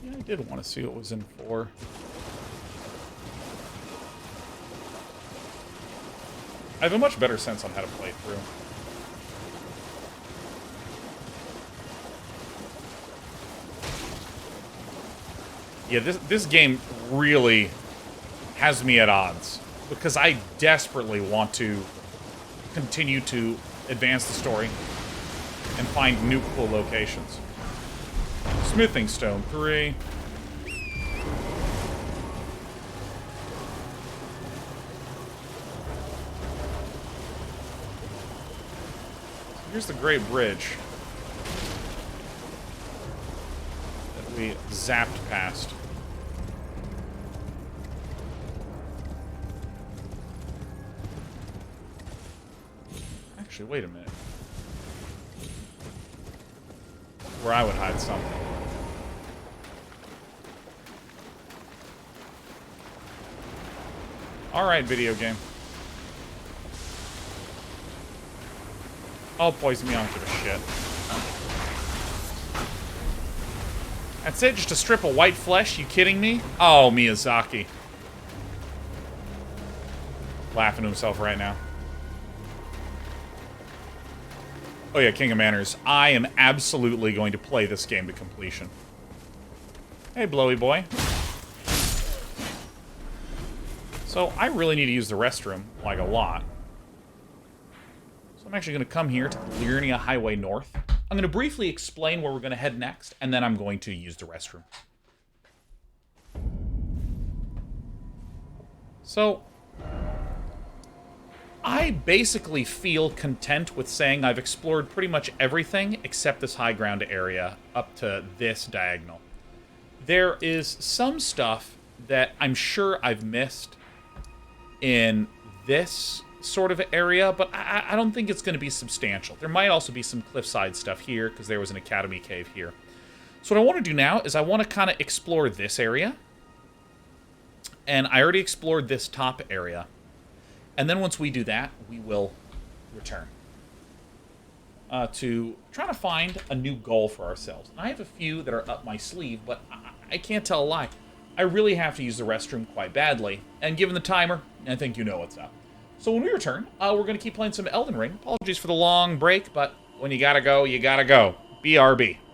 S1: Yeah, I did want to see what was in 4. I have a much better sense on how to play through. Yeah, this game really has me at odds, because I desperately want to continue to advance the story and find new cool locations. Smithing Stone 3. Here's the Great Bridge that we zapped past. Actually, wait a minute. Where I would hide something. Alright, video game. Oh, poison me, I don't give a shit. That's it? Just a strip of white flesh? You kidding me? Oh, Miyazaki. Laughing to himself right now. Oh yeah, King of Manners. I am absolutely going to play this game to completion. Hey, Blowy boy. So, I really need to use the restroom, like a lot. So I'm actually going to come here to the Liurnia Highway North. I'm going to briefly explain where we're going to head next, and then I'm going to use the restroom. So, I basically feel content with saying I've explored pretty much everything except this high ground area up to this diagonal. There is some stuff that I'm sure I've missed in this sort of area, but I don't think it's going to be substantial. There might also be some cliffside stuff here, because there was an academy cave here. So what I want to do now is I want to kind of explore this area. And I already explored this top area. And then once we do that, we will return to trying to find a new goal for ourselves. And I have a few that are up my sleeve, but I can't tell a lie. I really have to use the restroom quite badly. And given the timer, I think you know what's up. So when we return, we're going to keep playing some Elden Ring. Apologies for the long break, but when you gotta go, you gotta go. BRB.